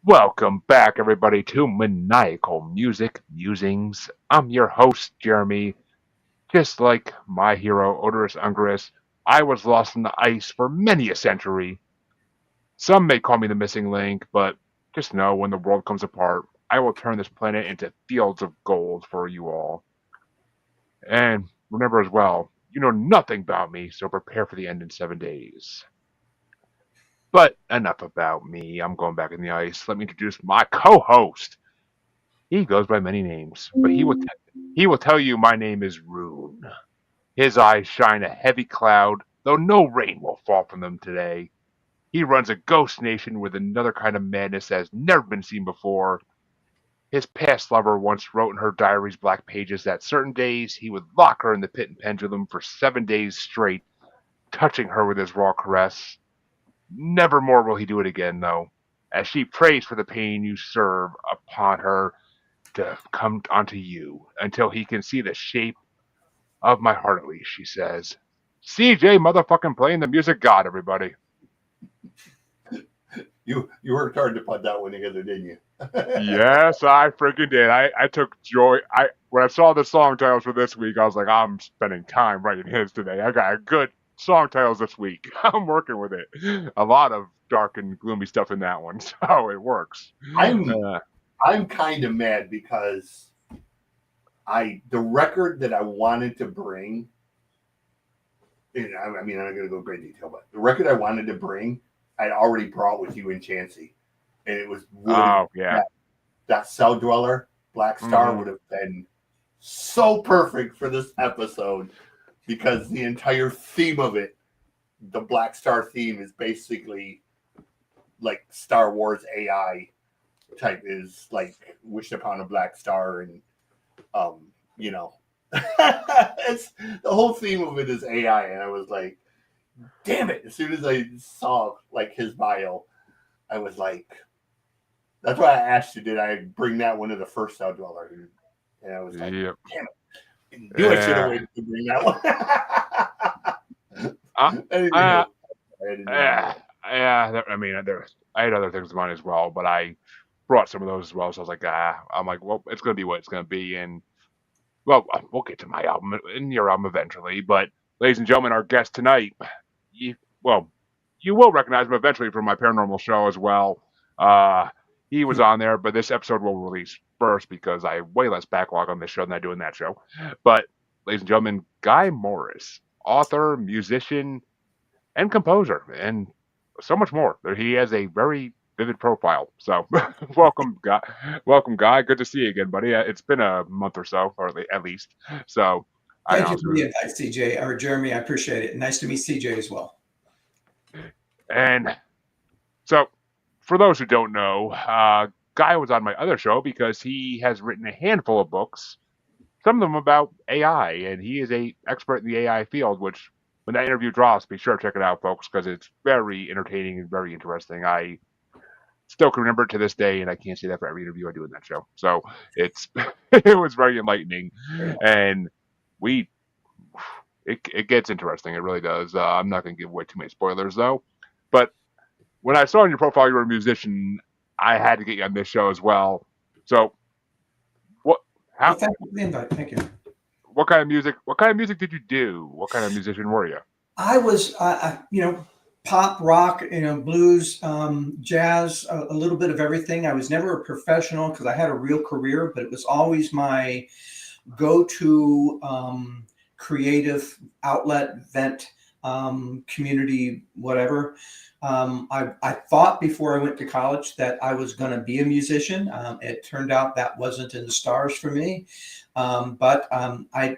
Welcome back, everybody, to Maniacal Music Musings. I'm your host, Jeremy. Just like my hero, Odorous Ungerus, I was lost in the ice for many a century. Some may call me the missing link, but just know when the world comes apart, I will turn this planet into fields of gold for you all. And remember as well, you know nothing about me, so prepare for the end in 7 days. But enough about me. I'm going back in the ice. Let me introduce my co-host. He goes by many names, but he will tell you my name is Rune. His eyes shine a heavy cloud, though no rain will fall from them today. He runs a ghost nation with another kind of madness that has never been seen before. His past lover once wrote in her diary's black pages that certain days he would lock her in the pit and pendulum for 7 days straight, touching her with his raw caress. Never more will he do it again, though, as she prays for the pain you serve upon her to come onto you until he can see the shape of my heart at least, she says. CJ motherfucking playing the music god, everybody. You worked hard to put that one together, didn't you? Yes, I freaking did. I took joy. I when I saw the song titles for this week, I was like, I'm spending time writing his today. I got good song titles this week. I'm working with it. A lot of dark and gloomy stuff in that one, so it works. I'm Uh, I'm kind of mad because I the record that I wanted to bring. And I mean, I'm not going to go great detail, but the record I wanted to bring, I'd already brought with you in Chansey, and it would have oh yeah. that Cell Dweller Black Star Hmm. would have been so perfect for this episode because the entire theme of it, the Black Star theme, is basically like Star Wars AI type is like wished upon a black star and um you know it's the whole theme of it is AI and I was like, damn it, as soon as I saw like his bio, I was like, that's why I asked you, did I bring that one to the first Cell Dweller? And I was like, Yep. damn it, I knew I should have Yeah. waited to bring that one. Uh, uh, Anywho, I had to do it. I mean, I had other things in mind as well, but I brought some of those as well. So I was like, I'm like, well, it's gonna be what it's gonna be, and well, we'll get to my album and your album eventually. But ladies and gentlemen, our guest tonight, you, well, you will recognize him eventually from my paranormal show as well. Uh, he was on there, but this episode will release first because I have way less backlog on this show than I do in that show. But ladies and gentlemen, Guy Morris, author, musician, and composer, and so much more. He has a very vivid profile. So, welcome, Guy. Welcome, Guy. Good to see you again, buddy. It's been a month or so, or at least. So, I Thank you know. for the invite, CJ, or Jeremy. I appreciate it. Nice to meet CJ as well. And so, for those who don't know, Guy was on my other show because he has written a handful of books, some of them about AI, and he is a expert in the AI field. Which, when that interview drops, be sure to check it out, folks, because it's very entertaining and very interesting. I still can remember it to this day, and I can't say that for every interview I do in that show. So it's it was very enlightening, and we it gets interesting. It really does. I'm not going to give away too many spoilers though, but when I saw in your profile you were a musician, I had to get you on this show as well. So what? Well, How? thank you for the invite. Thank you. What kind of music? What kind of music did you do? What kind of musician were you? I was, pop, rock, blues, jazz, a little bit of everything. I was never a professional because I had a real career, but it was always my go-to creative outlet, vent, community, whatever. I thought before I went to college that I was going to be a musician. It turned out that wasn't in the stars for me. I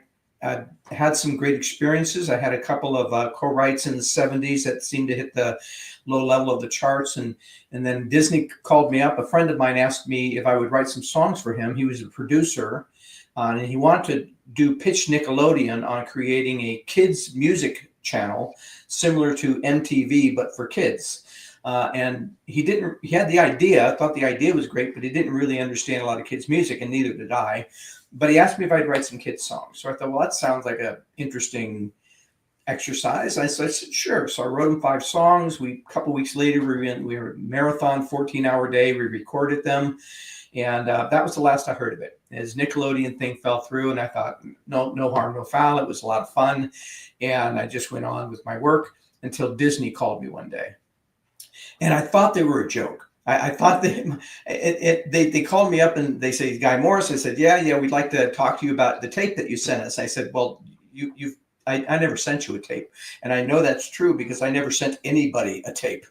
had some great experiences. I had a couple of co-writes in the 70s that seemed to hit the low level of the charts. And then Disney called me up. A friend of mine asked me if I would write some songs for him. He was a producer, and he wanted to do pitch Nickelodeon on creating a kids music channel similar to MTV, but for kids. And he had the idea, thought the idea was great, but he didn't really understand a lot of kids music, and neither did I. But he asked me if I'd write some kids songs. So I thought, well, that sounds like an interesting exercise. I said, sure. So I wrote them 5 songs. A couple weeks later, we were marathon, 14-hour day. We recorded them. And that was the last I heard of it. His Nickelodeon thing fell through, and I thought, no harm, no foul. It was a lot of fun. And I just went on with my work until Disney called me one day. And I thought they were a joke. I thought they called me up and they say, Guy Morris. I said, yeah, we'd like to talk to you about the tape that you sent us. I said, well, I never sent you a tape. And I know that's true because I never sent anybody a tape.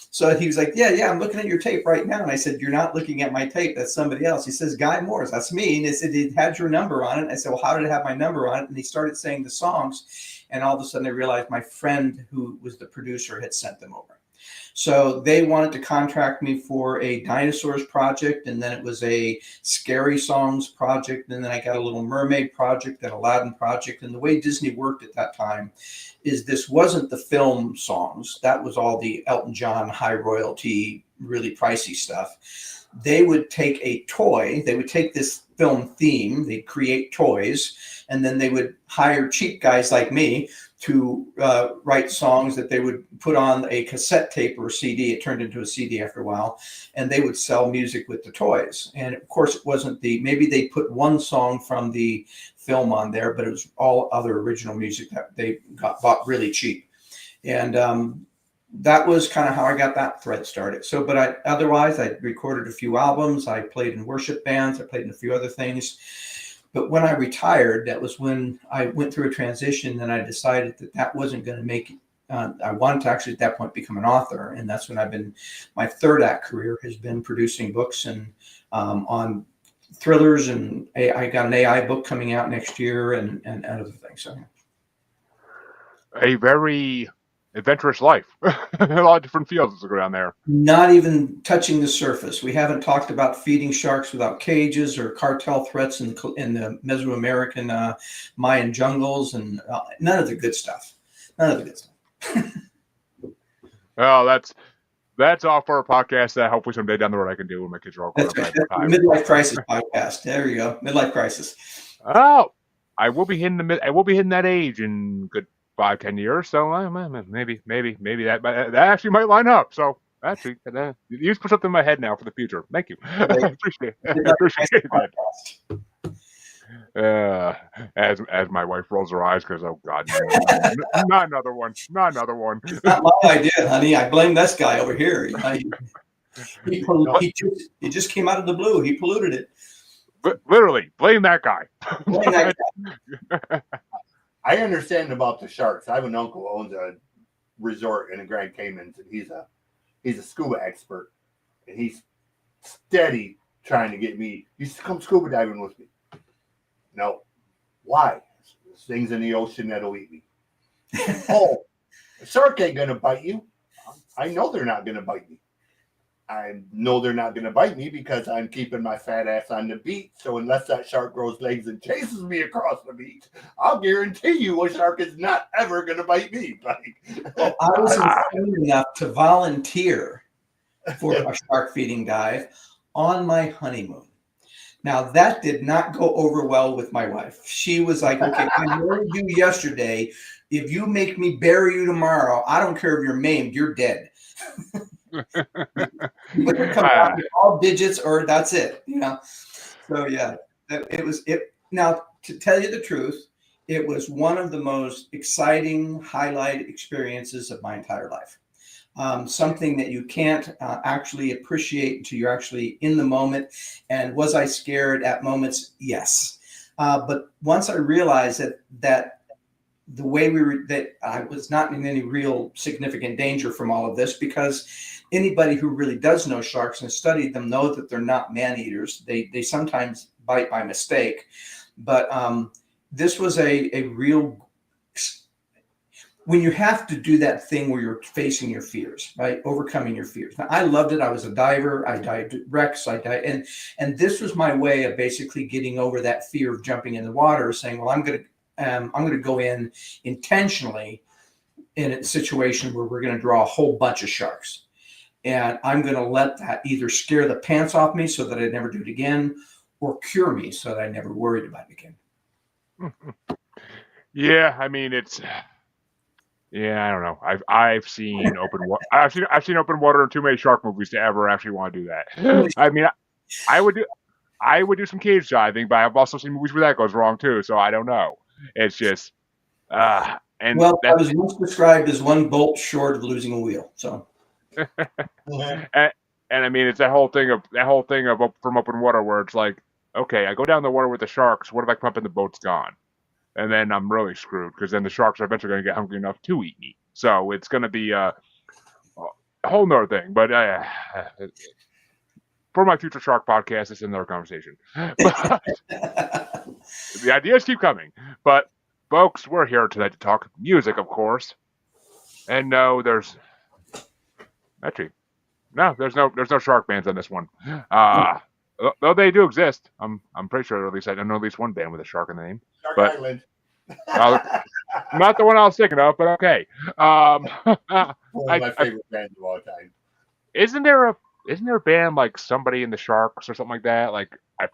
So he was like, yeah, I'm looking at your tape right now. And I said, you're not looking at my tape. That's somebody else. He says, Guy Morris, that's me. And he said, it had your number on it. I said, well, how did it have my number on it? And he started saying the songs. And all of a sudden I realized my friend who was the producer had sent them over. So they wanted to contract me for a dinosaurs project, and then it was a scary songs project, and then I got a Little Mermaid project, an Aladdin project. And the way Disney worked at that time is this wasn't the film songs. That was all the Elton John high royalty, really pricey stuff. They would take a toy, they would take this film theme, they'd create toys, and then they would hire cheap guys like me to write songs that they would put on a cassette tape or a CD. It turned into a CD after a while, and they would sell music with the toys. And of course, it wasn't maybe they put one song from the film on there, but it was all other original music that they bought really cheap. And that was kind of how I got that thread started. So, but otherwise, I recorded a few albums. I played in worship bands. I played in a few other things. But when I retired, that was when I went through a transition, and I decided that wasn't going to make it. I wanted to actually at that point become an author. And that's when my third act career has been producing books and on thrillers. And I got an AI book coming out next year and other things. So, A very adventurous life. A lot of different fields to go down there. Not even touching the surface. We haven't talked about feeding sharks without cages or cartel threats in the Mesoamerican Mayan jungles, and none of the good stuff. None of the good stuff. Well, that's all for a podcast that hopefully someday down the road I can do when my kids are all grown up. That's right. Midlife Crisis podcast. There you go. Midlife Crisis. Oh, I will be hitting that age in good 5-10 years, so maybe that actually might line up. So actually, you just put something in my head now for the future. Thank you. I appreciate that. As my wife rolls her eyes because, oh God, no, not another one. It's not my idea, honey. I blame this guy over here. He just came out of the blue. He polluted it. But literally, blame that guy. Blame that guy. I understand about the sharks. I have an uncle who owns a resort in the Grand Caymans, and he's a scuba expert, and he's steady trying to get me. You should come scuba diving with me. No, why? There's things in the ocean that'll eat me. Oh, a shark ain't gonna bite you. I know they're not gonna bite me. I know they're not going to bite me because I'm keeping my fat ass on the beach. So unless that shark grows legs and chases me across the beach, I'll guarantee you a shark is not ever going to bite me. Well, I was insane enough to volunteer for a shark feeding dive on my honeymoon. Now, that did not go over well with my wife. She was like, okay, I warned you yesterday. If you make me bury you tomorrow, I don't care if you're maimed, you're dead. You better come out with all digits or that's it, So yeah, it was it. Now, to tell you the truth, it was one of the most exciting highlight experiences of my entire life. Something that you can't actually appreciate until you're actually in the moment. And was I scared at moments? Yes. But once I realized that the way that I was not in any real significant danger from all of this, because anybody who really does know sharks and studied them know that they're not man-eaters. They sometimes bite by mistake, but this was a real, when you have to do that thing where you're facing your fears, right? Overcoming your fears. Now, I loved it. I was a diver. I dived at wrecks. And this was my way of basically getting over that fear of jumping in the water, saying, well, I'm going to go in intentionally in a situation where we're going to draw a whole bunch of sharks. And I'm going to let that either scare the pants off me so that I never do it again, or cure me so that I never worried about it again. Yeah, I mean it's. Yeah, I don't know. I've seen open water. I've seen open water in too many shark movies to ever actually want to do that. I mean, I would do some cage diving, but I've also seen movies where that goes wrong too. So I don't know. It's just and Well, I that's was once described as one bolt short of losing a wheel. So and, and I mean it's that whole thing of from open water where it's like, okay, I go down the water with the sharks. What if I come up and the boat's gone? And then I'm really screwed because then the sharks are eventually going to get hungry enough to eat me. So it's going to be a whole nother thing. But for my future shark podcast, it's another conversation. But the ideas keep coming. But folks, we're here tonight to talk music, of course. And no, actually there's no shark bands on this one. Though they do exist. I'm pretty sure at least I know at least one band with a shark in the name. Shark But Island. not the one I was thinking of, but okay. One of my favorite bands of all time. Isn't there a band like Somebody in the Sharks or something like that? Like I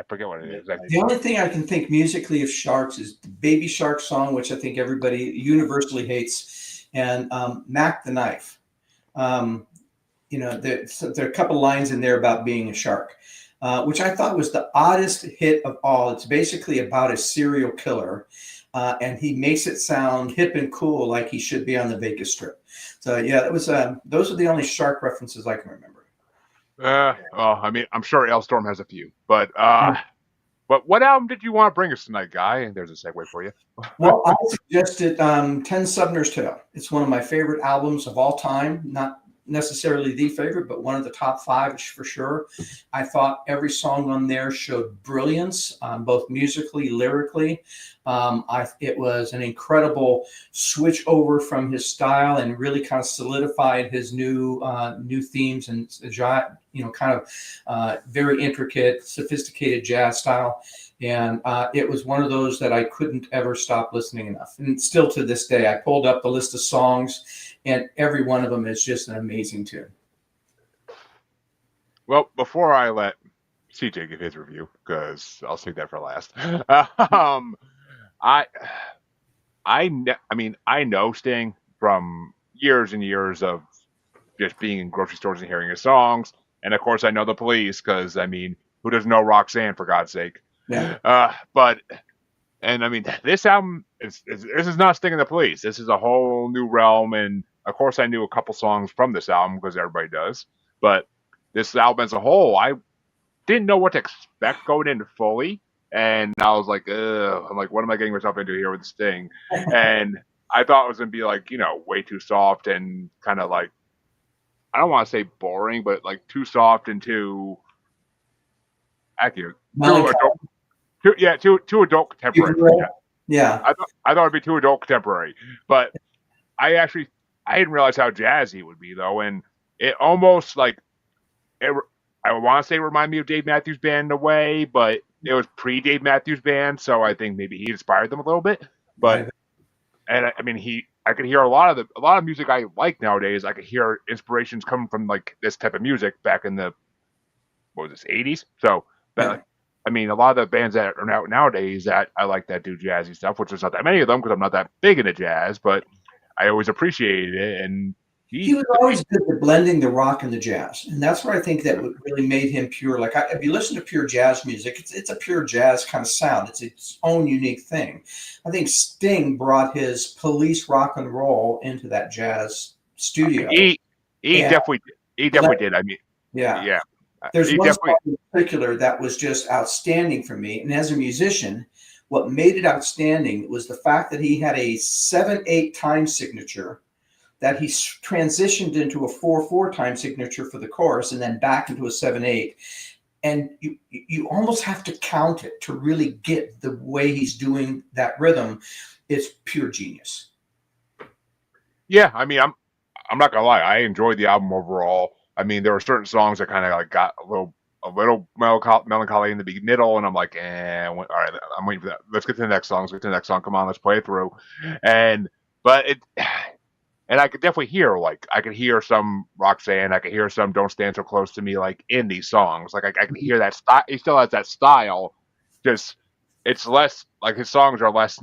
forget what it is. the only thing I can think musically of Sharks is the Baby Shark song, which I think everybody universally hates, and Mac the Knife. There are a couple lines in there about being a shark, which I thought was the oddest hit of all. It's basically about a serial killer, and he makes it sound hip and cool, like he should be on the Vegas Strip. So yeah, it was. Those are the only shark references I can remember. Well, I mean, I'm sure Elstorm has a few, but what album did you want to bring us tonight, Guy? And there's a segue for you. Well, I suggested 10 Southerner's Tale. It's one of my favorite albums of all time. Not necessarily the favorite, but one of the top 5 for sure. I thought every song on there showed brilliance, both musically, lyrically. It was an incredible switch over from his style and really kind of solidified his new themes and kind of very intricate, sophisticated jazz style. And it was one of those that I couldn't ever stop listening enough. And still to this day, I pulled up the list of songs, and every one of them is just an amazing tune. Well, before I let CJ give his review, because I'll save that for last. I know Sting from years and years of just being in grocery stores and hearing his songs, and of course I know the Police because I mean, who doesn't know Roxanne for God's sake? Yeah. And I mean, this album this is not Sting and the Police. This is a whole new realm, and of course I knew a couple songs from this album because everybody does. But this album as a whole, I didn't know what to expect going in fully. And I was like, ugh. I'm like, what am I getting myself into here with this thing? And I thought it was going to be like, way too soft and kind of like, I don't want to say boring, but like too soft and too accurate. Too adult contemporary. Yeah. I thought it'd be too adult contemporary. But I didn't realize how jazzy it would be, though. And it almost like, I want to say remind me of Dave Matthews Band in a way, but it was pre-Dave Matthews Band, so I think maybe he inspired them a little bit. But and I mean, I could hear a lot of music I like nowadays. I could hear inspirations coming from like this type of music back in the 80s. So I mean, a lot of the bands that are out nowadays that I like that do jazzy stuff, which is not that many of them because I'm not that big into jazz, but I always appreciated it. And he was always good at blending the rock and the jazz, and that's where I think that what really made him pure. Like if you listen to pure jazz music, it's a pure jazz kind of sound. It's its own unique thing. I think Sting brought his Police rock and roll into that jazz studio. He definitely did. I mean, yeah. There's one song in particular that was just outstanding for me, and as a musician, what made it outstanding was the fact that he had a 7/8 time signature that he transitioned into a 4/4 time signature for the chorus and then back into a 7/8. And you almost have to count it to really get the way he's doing that rhythm. It's pure genius. Yeah, I mean, I'm not gonna lie, I enjoyed the album overall. I mean, there were certain songs that kind of like got a little melancholy in the middle, and I'm like, all right, I'm waiting for that. Let's get to the next song. Let's get to the next song. Come on, let's play it through. And I could definitely hear some Roxanne. I could hear some Don't Stand So Close to Me, like in these songs. Like I can hear that style. He still has that style. Just it's less like his songs are less.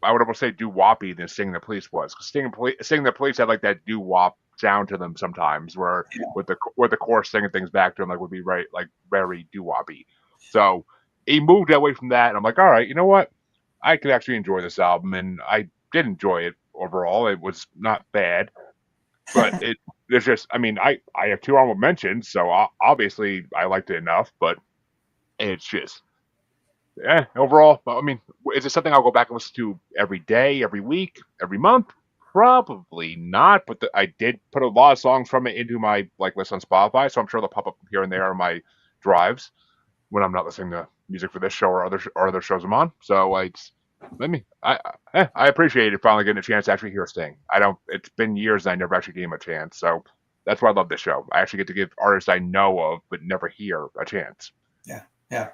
I would almost say doo woppy than Sting the Police was. 'Cause Sting the Police had like that doo wop sound to them sometimes, where with the chorus singing things back to him like would be very doo woppy. So he moved away from that, and I'm like, all right, you know what? I could actually enjoy this album, and I did enjoy it overall. It was not bad, but there's just, I mean, I have two honorable mentions, so obviously I liked it enough, but it's just, overall, I mean, is it something I'll go back and listen to every day, every week, every month? Probably not, but I did put a lot of songs from it into my like list on Spotify, so I'm sure they'll pop up here and there on my drives when I'm not listening to music for this show or other shows I'm on. So I appreciate it finally getting a chance to actually hear Sting. I don't. It's been years and I never actually gave him a chance. So that's why I love this show. I actually get to give artists I know of but never hear a chance. Yeah, yeah.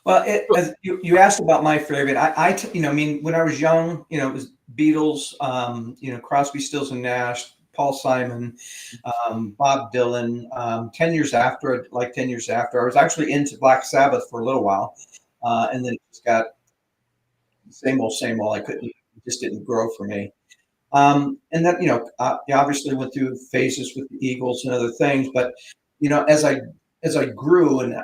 Well, as you asked about my favorite, I mean, when I was young, it was Beatles, Crosby, Stills and Nash, Paul Simon, Bob Dylan. 10 years after, I was actually into Black Sabbath for a little while, and then it just got same old, same old. It just didn't grow for me. And then, I obviously went through phases with the Eagles and other things, but as I grew and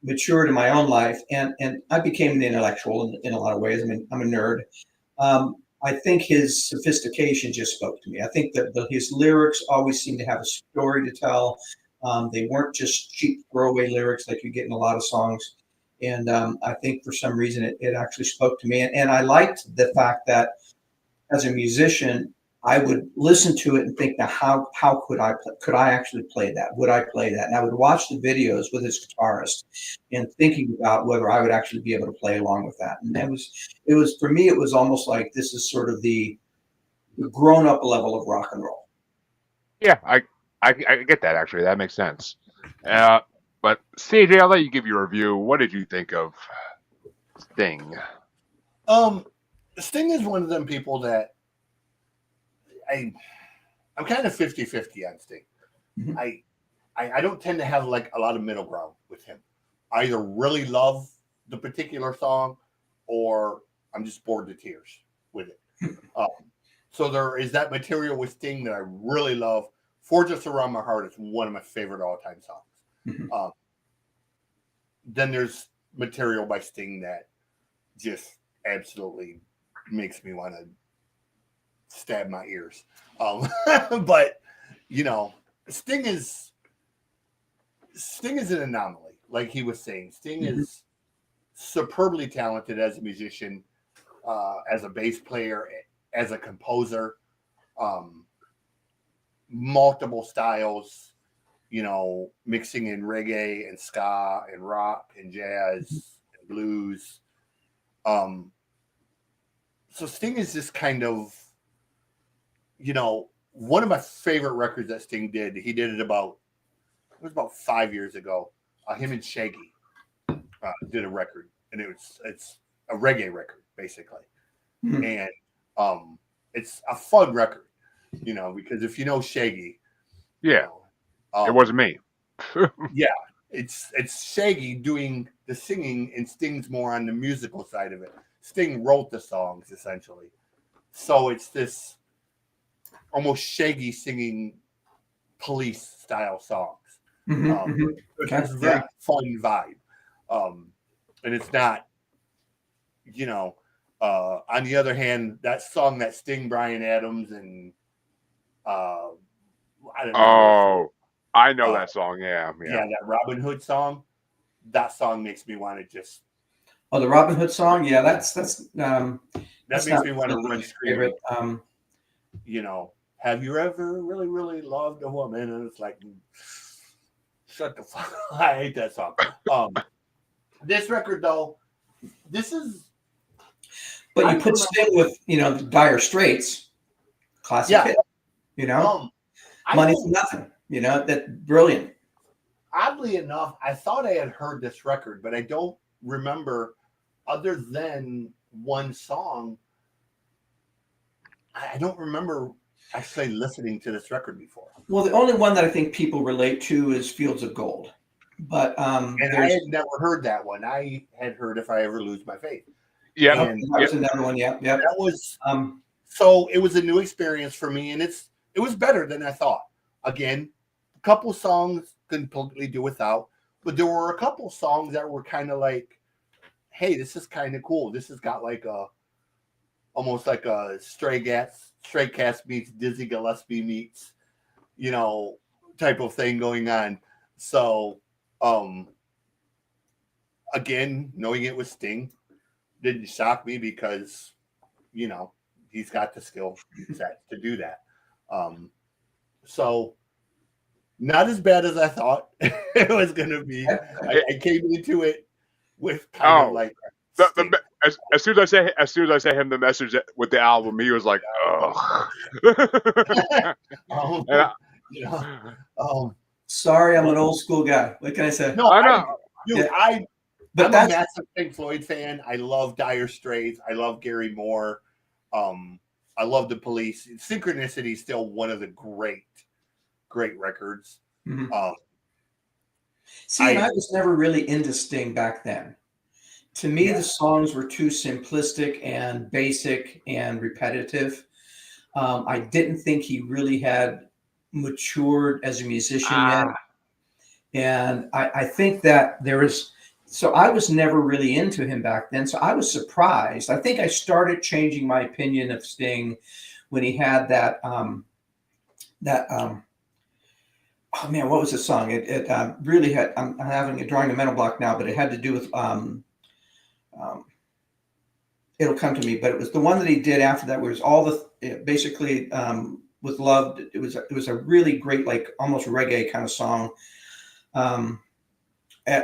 matured in my own life, and I became an intellectual in a lot of ways. I mean, I'm a nerd. I think his sophistication just spoke to me. I think that his lyrics always seemed to have a story to tell. They weren't just cheap throwaway lyrics like you get in a lot of songs. And I think for some reason it actually spoke to me. And I liked the fact that as a musician, I would listen to it and think, now how could I actually play that? Would I play that? And I would watch the videos with his guitarist and thinking about whether I would actually be able to play along with that. And it was for me, it was almost like this is sort of the grown up level of rock and roll. Yeah, I get that actually. That makes sense. But CJ, I'll let you give your review. What did you think of Sting? Sting is one of them people that I'm kind of 50-50 on Sting. Mm-hmm. I don't tend to have like a lot of middle ground with him. I either really love the particular song or I'm just bored to tears with it. So there is that material with Sting that I really love. Fortress Around My Heart is one of my favorite all-time songs. Mm-hmm. Then there's material by Sting that just absolutely makes me want to stab my ears. But Sting is an anomaly, like he was saying. Sting Mm-hmm. is superbly talented as a musician, as a bass player, as a composer, multiple styles, mixing in reggae and ska and rock and jazz and blues. So Sting is just kind of, one of my favorite records that Sting did. He did it about 5 years ago. Him and Shaggy did a record, and it's a reggae record basically, Mm-hmm. and it's a fun record, because if you know Shaggy, Yeah, it wasn't me. Yeah, it's Shaggy doing the singing, and Sting's more on the musical side of it. Sting wrote the songs essentially, so it's this almost Shaggy singing Police style songs. Mm-hmm. It's a very fun vibe, and it's not, on the other hand, that song that Sting, Bryan Adams, and I don't know. Oh, I know that song. Yeah, that Robin Hood song. That song makes me want to just. Oh, the Robin Hood song. Yeah, that makes me want to run screaming. Favorite. Have you ever really, really loved a woman? And it's like, shut the fuck up. I hate that song. This record, though, this is. But you put Sting with, the Dire Straits, classic hit. Money's Nothing. That's brilliant. Oddly enough, I thought I had heard this record, but I don't remember, other than one song. I don't remember actually listening to this record before. Well, the only one that I think people relate to is Fields of Gold. But And I had never heard that one. I had heard If I Ever Lose My Faith. Yeah, And that was another one. Yep. that was Um, so it was a new experience for me, and it was better than I thought. Again, a couple songs couldn't completely do without, but there were a couple songs that were kind of like, hey, this is kind of cool. This has got like a almost like a Stray Cats meets Dizzy Gillespie meets, type of thing going on. So, again, knowing it was Sting didn't shock me because, he's got the skill set to do that. So not as bad as I thought it was going to be. I came into it with kind of like as soon as I say him the message with the album, he was like, "Oh." Sorry, I'm an old school guy. What can I say? No, I know. I'm a massive Pink Floyd fan. I love Dire Straits. I love Gary Moore. I love the Police. Synchronicity is still one of the great records. Mm-hmm. I was never really into Sting back then. To me, the songs were too simplistic and basic and repetitive. I didn't think he really had matured as a musician yet. And I think that so I was never really into him back then. So I was surprised. I think I started changing my opinion of Sting when he had that, oh man, what was the song? It really had, I'm drawing a mental block now, but it had to do with, It'll Come to Me, but it was the one that he did after that, where it was all basically with love. It was a really great, like almost reggae kind of song.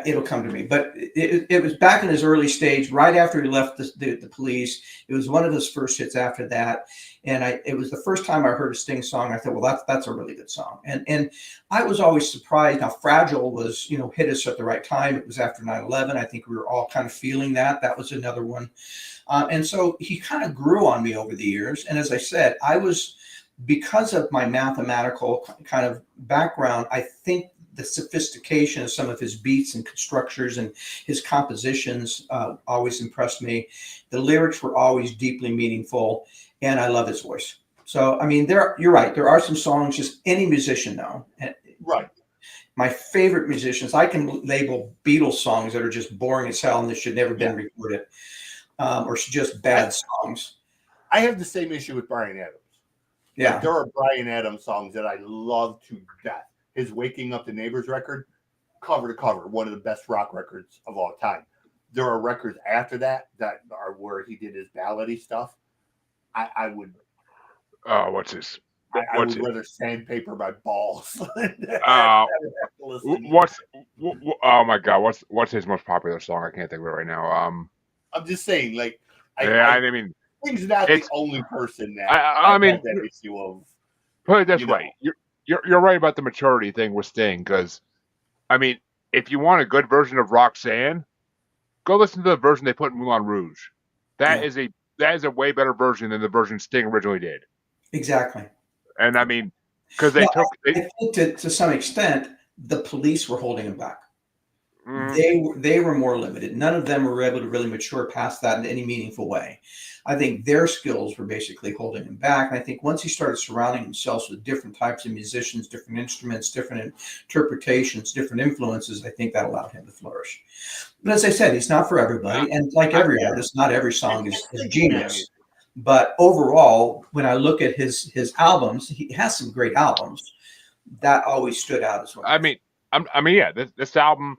It'll Come to Me, but it was back in his early stage, right after he left the Police. It was one of his first hits after that, and it was the first time I heard a Sting song. I thought, well, that's a really good song, and I was always surprised how Fragile was, hit us at the right time. It was after 9/11. I think we were all kind of feeling that. That was another one, and so he kind of grew on me over the years. And as I said, because of my mathematical kind of background, I think the sophistication of some of his beats and structures and his compositions always impressed me. The lyrics were always deeply meaningful, and I love his voice. So, I mean, you're right. There are some songs just any musician know. Right. My favorite musicians, I can label Beatles songs that are just boring as hell and that should never been recorded, or just bad songs. I have the same issue with Bryan Adams. Yeah. Like, there are Bryan Adams songs that I love to death. His Waking Up the Neighbors record, cover to cover, one of the best rock records of all time. There are records after that are where he did his ballady stuff. I would. Oh, what's his? I would rather sandpaper my balls. Oh my God! What's his most popular song? I can't think of it right now. I'm just saying, like, I mean, he's not the only person that I mean, have that issue of. Put it this way, you're right about the maturity thing with Sting, because, I mean, if you want a good version of Roxanne, go listen to the version they put in Moulin Rouge. That is a way better version than the version Sting originally did. Exactly. And I mean, because I think to some extent, the Police were holding him back. They were more limited. None of them were able to really mature past that in any meaningful way. I think their skills were basically holding him back. And I think once he started surrounding himself with different types of musicians, different instruments, different interpretations, different influences, I think that allowed him to flourish. But as I said, he's not for everybody. And like every artist, not every song is genius. But overall, when I look at his albums, he has some great albums. That always stood out as well. I mean, this album,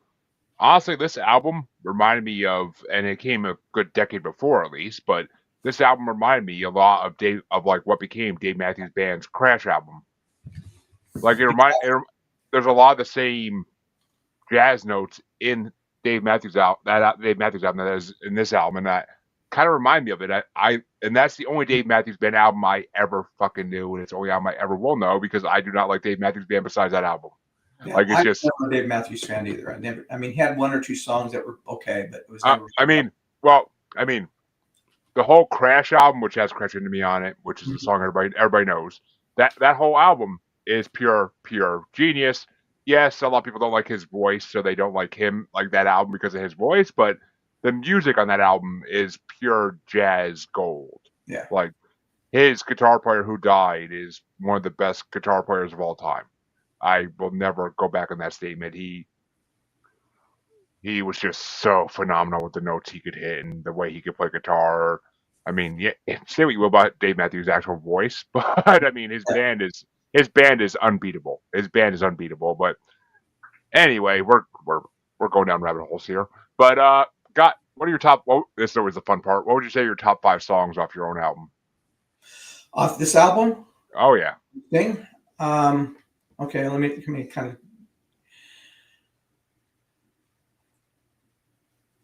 honestly, this album reminded me of, and it came a good decade before at least, but this album reminded me a lot of like what became Dave Matthews Band's Crash album. Like there's a lot of the same jazz notes in Dave Matthews album that is in this album, and that kind of remind me of it. And that's the only Dave Matthews Band album I ever fucking knew, and it's the only album I ever will know, because I do not like Dave Matthews Band besides that album. Yeah, like, it's just. I'm never a Dave Matthews fan either. He had one or two songs that were okay, but it was never. The whole Crash album, which has Crash Into Me on it, which is the song everybody knows, that whole album is pure genius. yes, a lot of people don't like his voice, so they don't like him, like that album, because of his voice. But the music on that album is pure jazz gold. Yeah. Like his guitar player who died is one of the best guitar players of all time. I will never go back on that statement. He was just so phenomenal with the notes he could hit and the way he could play guitar. I mean, yeah, say what you will about Dave Matthews' actual voice, but I mean his band is unbeatable. His band is unbeatable. But anyway, we're going down rabbit holes here. But got what are your top? Well, this is always the fun part. What would you say are your top 5 songs off your own album? Off this album Oh yeah. thing. Okay, let me kind of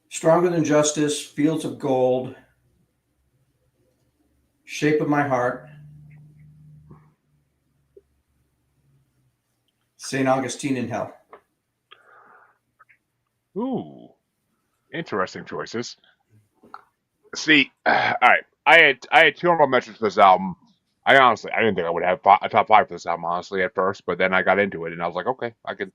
Stronger Than Justice, Fields of Gold, Shape of My Heart, St. Augustine in Hell. Ooh, interesting choices. See, all right. I had 2 honorable mentions for this album. I didn't think I would have a top 5 for this album honestly at first, but then I got into it and I was like, okay, I can.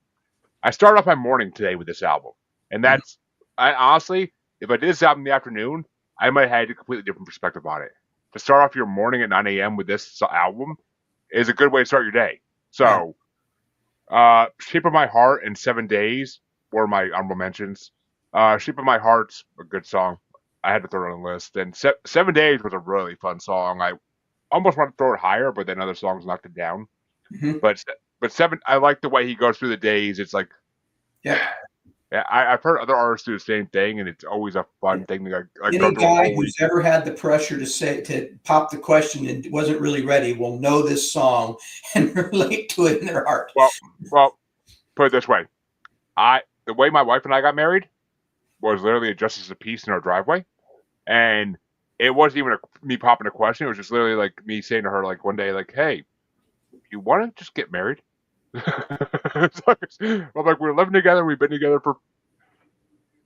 I started off my morning today with this album, and Mhm. I honestly, if I did this album in the afternoon, I might have had a completely different perspective on it. To start off your morning at 9 a.m. with this album is a good way to start your day. Yeah. So, Shape of My Heart and 7 Days were my honorable mentions. Shape of My Heart's a good song. I had to throw it on the list. And 7 Days was a really fun song. I almost want to throw it higher, but then other songs knocked it down. Mhm. But seven, I like the way he goes through the days. It's like, Yeah. yeah, I've heard other artists do the same thing, and it's always a fun thing to like go Any through a guy whole who's week. ever had the pressure to pop the question and wasn't really ready will know this song and relate to it in their heart. Well, put it this way: the way my wife and I got married was literally a justice of the peace in our driveway, and it wasn't even me popping a question. It was just literally like me saying to her, like one day, like, "Hey, you want to just get married?" I'm like, we're living together. We've been together for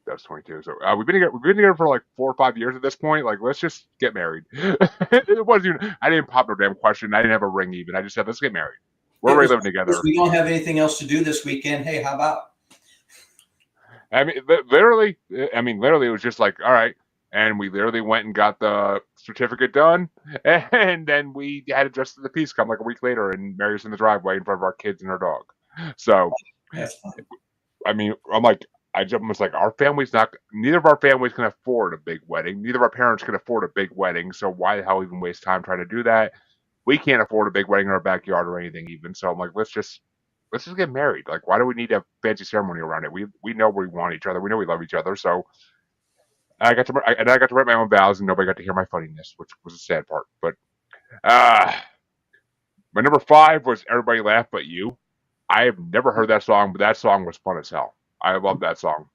that's 22. So we've been together for like 4 or 5 years at this point. Like, let's just get married. It wasn't even. I didn't pop no damn question. I didn't have a ring even. I just said, let's get married. We're It already was living together. we don't have anything else to do this weekend. Hey, how about? I mean, literally. I mean, literally, it was just like, all right. And we literally went and got the certificate done, and then we had it just the peace come like a week later and marry us in the driveway in front of our kids and our dog. So That's fun. I mean, I'm like, I just was like, our family's not, neither of our families can afford a big wedding. Neither of our parents can afford a big wedding. So why the hell even waste time trying to do that? We can't afford a big wedding in our backyard or anything even. So I'm like, let's just get married. Like, why do we need a fancy ceremony around it? We know we want each other. We know we love each other. So I got to write my own vows and nobody got to hear my funniness, which was a sad part. But, uh, my number 5 was Everybody Laugh But You. I have never heard that song, but that song was fun as hell. I love that song.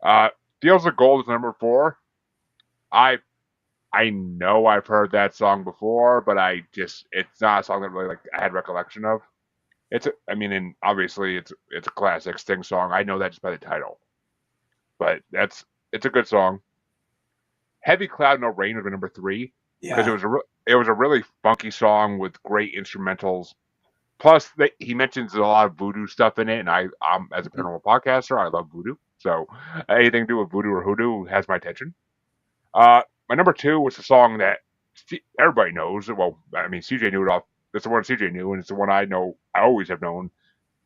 Uh, Fields of Gold is number 4. I I know I've heard that song before, but it's not a song that really like I had recollection of. I mean, and obviously it's a classic Sting song. I know that just by the title, but it's a good song. Heavy Cloud No Rain was number 3 because Yeah. it was a really funky song with great instrumentals. Plus, he mentions a lot of voodoo stuff in it, and I'm as a paranormal podcaster, I love voodoo. So anything to do with voodoo or hoodoo has my attention. My number 2 was a song that everybody knows. Well, I mean, CJ knew it off. It's the one CJ knew, and it's the one I know. I always have known.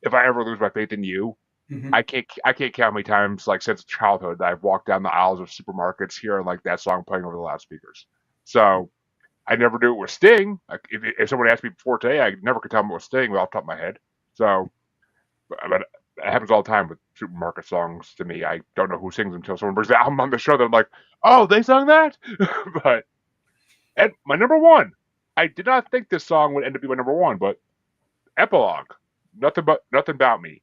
If I ever lose my faith in you, Mhm. I can't count how many times, like since childhood, that I've walked down the aisles of supermarkets hearing like that song playing over the loudspeakers. So I never knew it was Sting. Like, if someone asked me before today, I never could tell them it was Sting off the top of my head. So, but it happens all the time with supermarket songs to me. I don't know who sings them until someone brings the album on the show. That I'm like, oh, they sung that. But and my number 1, I did not think this song would end up being my number 1, but Epilogue, nothing about me.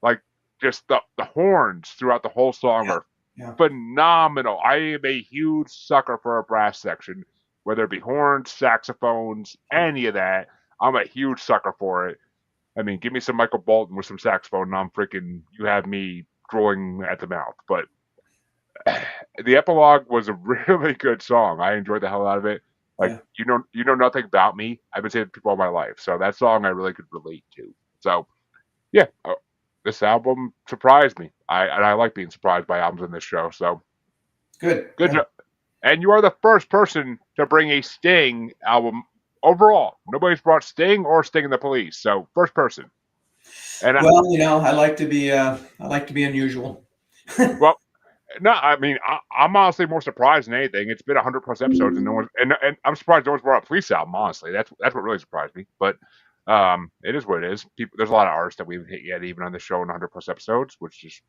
Like just the horns throughout the whole song Yeah. are Yeah. phenomenal. I am a huge sucker for a brass section, whether it be horns, saxophones, any of that. I'm a huge sucker for it. I mean, give me some Michael Bolton with some saxophone, and I'm freaking. You have me drooling at the mouth. But the epilogue was a really good song. I enjoyed the hell out of it. Like Yeah. you know nothing about me. I've been saying to people all my life, so that song I really could relate to. So yeah, this album surprised me. I like being surprised by albums in this show. So Good. good job. And you are the first person to bring a Sting album overall. Nobody's brought Sting or Sting and the Police. So first person. And Well, I like to be unusual. well, no, I mean I'm honestly more surprised than anything. It's been 100 plus episodes, and no one and I'm surprised no one's brought up Police album. Honestly, that's what really surprised me. But it is what it is. People, there's a lot of artists that we haven't hit yet, even on the show in 100 plus episodes, which just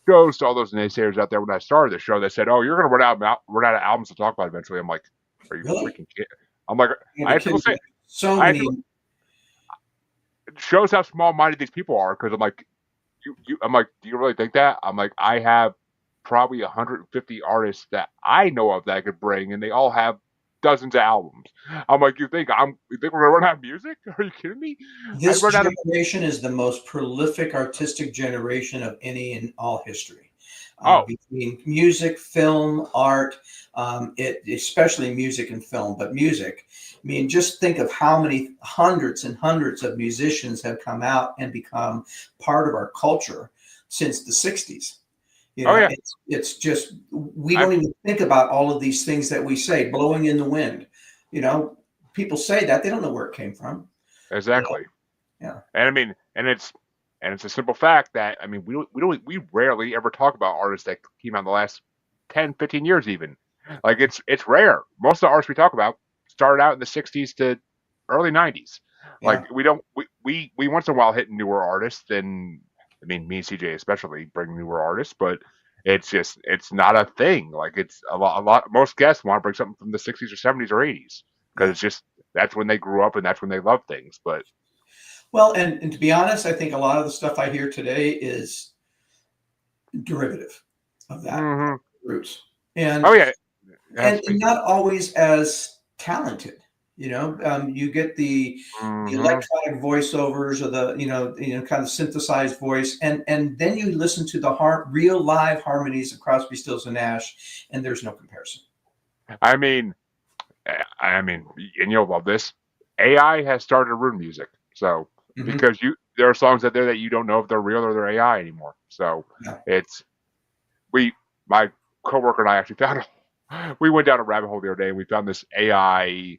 goes to all those naysayers out there when I started the show that said, "Oh, you're going to run out of albums to talk about eventually." I'm like, "Are you Really? freaking kidding?" I'm like, You I gotta had be people kidding say, me. So I had many. people, it shows how small minded these people are because I'm like, I'm like, do you really think that? I'm like, I have probably 150 artists that I know of that I could bring, and they all have dozens of albums. I'm like, you think we're gonna run out of music? Are you kidding me? I This run out of generation is the most prolific artistic generation of any in all history. oh, Between music, film, art, especially music and film, but music. I mean, just think of how many hundreds and hundreds of musicians have come out and become part of our culture since the 60s. oh yeah, It's just, we I don't even think about all of these things that we say, blowing in the wind. You know, People say that, they don't know where it came from. You know? exactly. Yeah. And I mean, and it's a simple fact that I mean, we rarely ever talk about artists that came out in the last 10, 15 years even. Like it's rare. Most of the artists we talk about started out in the 60s to early 90s. Yeah. Like we don't we once in a while hit newer artists, and I mean me and CJ especially bring newer artists, but it's not a thing. Like it's a lot most guests want to bring something from the 60s or 70s or 80s because Yeah. it's just that's when they grew up and that's when they love things. But Well, and to be honest, I think a lot of the stuff I hear today is derivative of that mhm. roots, Oh and yeah, it has and, to and be. not always as talented. You get the Mhm. electronic voiceovers or the kind of synthesized voice, and then you listen to the real live harmonies of Crosby, Stills and Nash, and there's no comparison. I mean, I mean, and you'll love this. AI has started to ruin music. So Hmm. because there are songs out there that you don't know if they're real or they're AI anymore. So Yeah. it's we my coworker and I actually found we went down a rabbit hole the other day and we found this AI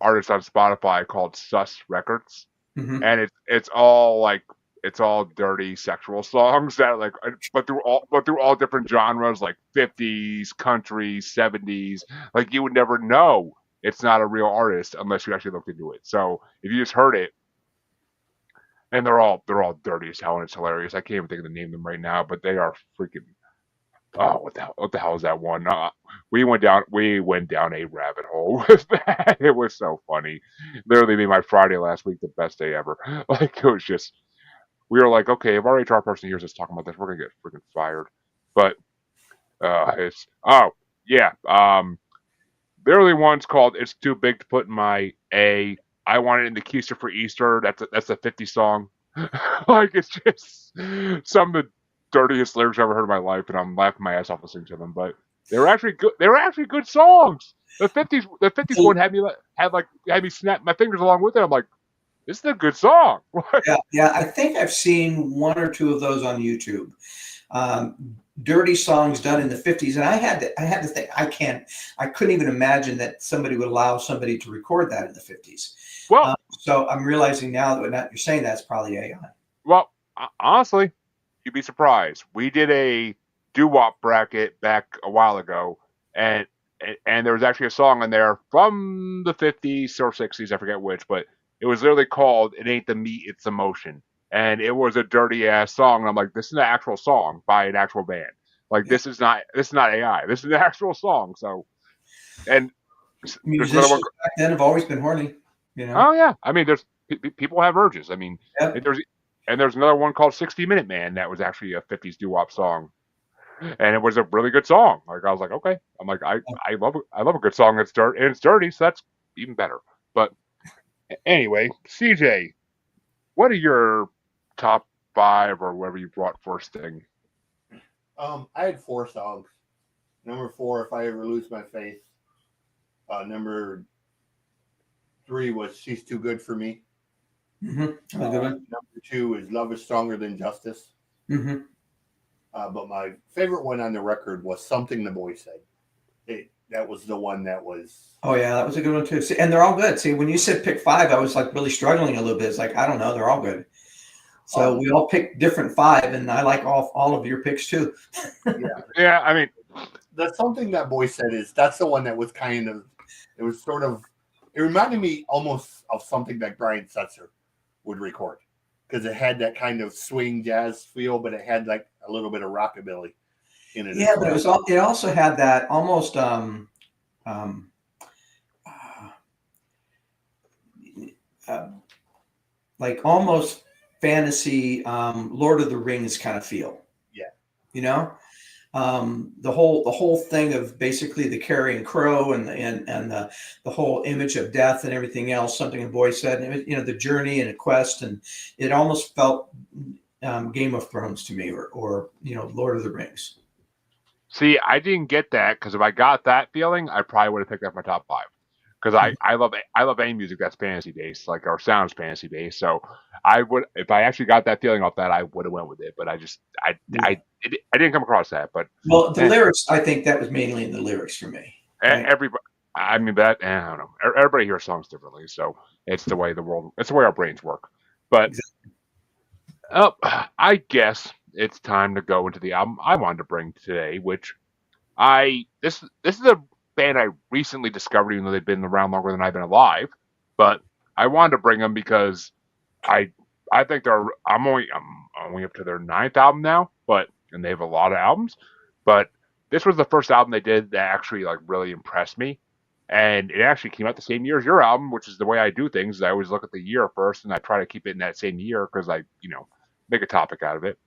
artist on Spotify called Sus Records, Hmm. and it's all like it's all dirty sexual songs that like but through all different genres like 50s, country, 70s. Like you would never know it's not a real artist unless you actually looked into it. So if you just heard it, and they're all dirty as hell and it's hilarious. I can't even think of the name of them right now, but they are freaking. Oh, what the hell is that one? We went down a rabbit hole with that. It was so funny. Literally made my Friday last week the best day ever. Like it was just we were like, okay, if our HR person hears us talking about this, we're gonna get freaking fired. But it's yeah. Literally one's called "It's Too Big to Put in My A." I want it in the keister for Easter. That's a 50 song. Like it's just some of the dirtiest lyrics I've ever heard in my life, and I'm laughing my ass off listening to them. But they were actually good. They were actually good songs. The 50s one So, had me snap my fingers along with it. I'm like, this is a good song. yeah, yeah, I think I've seen one or two of those on YouTube. Dirty songs done in the 50s, and I had to think, I couldn't even imagine that somebody would allow somebody to record that in the 50s. Well, So I'm realizing now that you're saying that's probably AI. well, honestly, you'd be surprised. We did a doo-wop bracket back a while ago, and and there was actually a song in there from the 50s or 60s, I forget which, but it was literally called "It Ain't the Meat, It's the Motion," and it was a dirty ass song. And I'm like, this is an actual song by an actual band. Like Yeah. this is not AI. This is an actual song. So and there's another one. Musicians back then have always been horny, you know. Oh yeah, I mean, there's people have urges. I mean, and Yep. there's another one called "60 Minute Man" that was actually a 50s doo-wop song, and it was a really good song. Like I was like, okay, I'm like I love a good song that's dirt and it's dirty, so that's even better. But anyway, CJ, what are your top five or whatever you brought first thing? I had four songs. Number four, If I Ever Lose My Faith. Number three was She's Too Good for Me. Mm-hmm. Good one. Number 2 is Love is Stronger Than Justice. Mm-hmm. But my favorite one on the record was Something the Boy Said. That was the one that was. Oh yeah, that was a good one too. See, and they're all good. See, when you said pick 5, I was like really struggling a little bit. It's like, I don't know, they're all good. So we all picked different 5, and I like all of your picks too. Yeah, I mean, The Something That Boy Said that's the one that was kind of, it was sort of, it reminded me almost of something that Brian Setzer would record, because it had that kind of swing jazz feel, but it had like a little bit of rockabilly in it. Yeah, but it also had that almost like almost fantasy Lord of the Rings kind of feel. Yeah. You know? The whole thing of basically the carrying crow and the whole image of death and everything else, Something a Boy Said, and the journey and a quest, and it almost felt Game of Thrones to me, or Lord of the Rings. see, I didn't get that, because if I got that feeling, I probably would have picked up my top 5. Because I love any music that's fantasy based, like, or sounds fantasy based. So I would, if I actually got that feeling off that, I would have went with it. But I didn't come across that. But well, the lyrics, I think that was mainly in the lyrics for me. Right? Everybody, I mean, I don't know. Everybody hears songs differently, so it's the way our brains work. But I guess it's time to go into the album I wanted to bring today, which this is a band I recently discovered, even though they've been around longer than I've been alive. But I wanted to bring them because I think I'm only up to their 9th album now, and they have a lot of albums. But this was the first album they did that actually like really impressed me, and it actually came out the same year as your album, which is the way I do things. I always look at the year first, and I try to keep it in that same year because I make a topic out of it.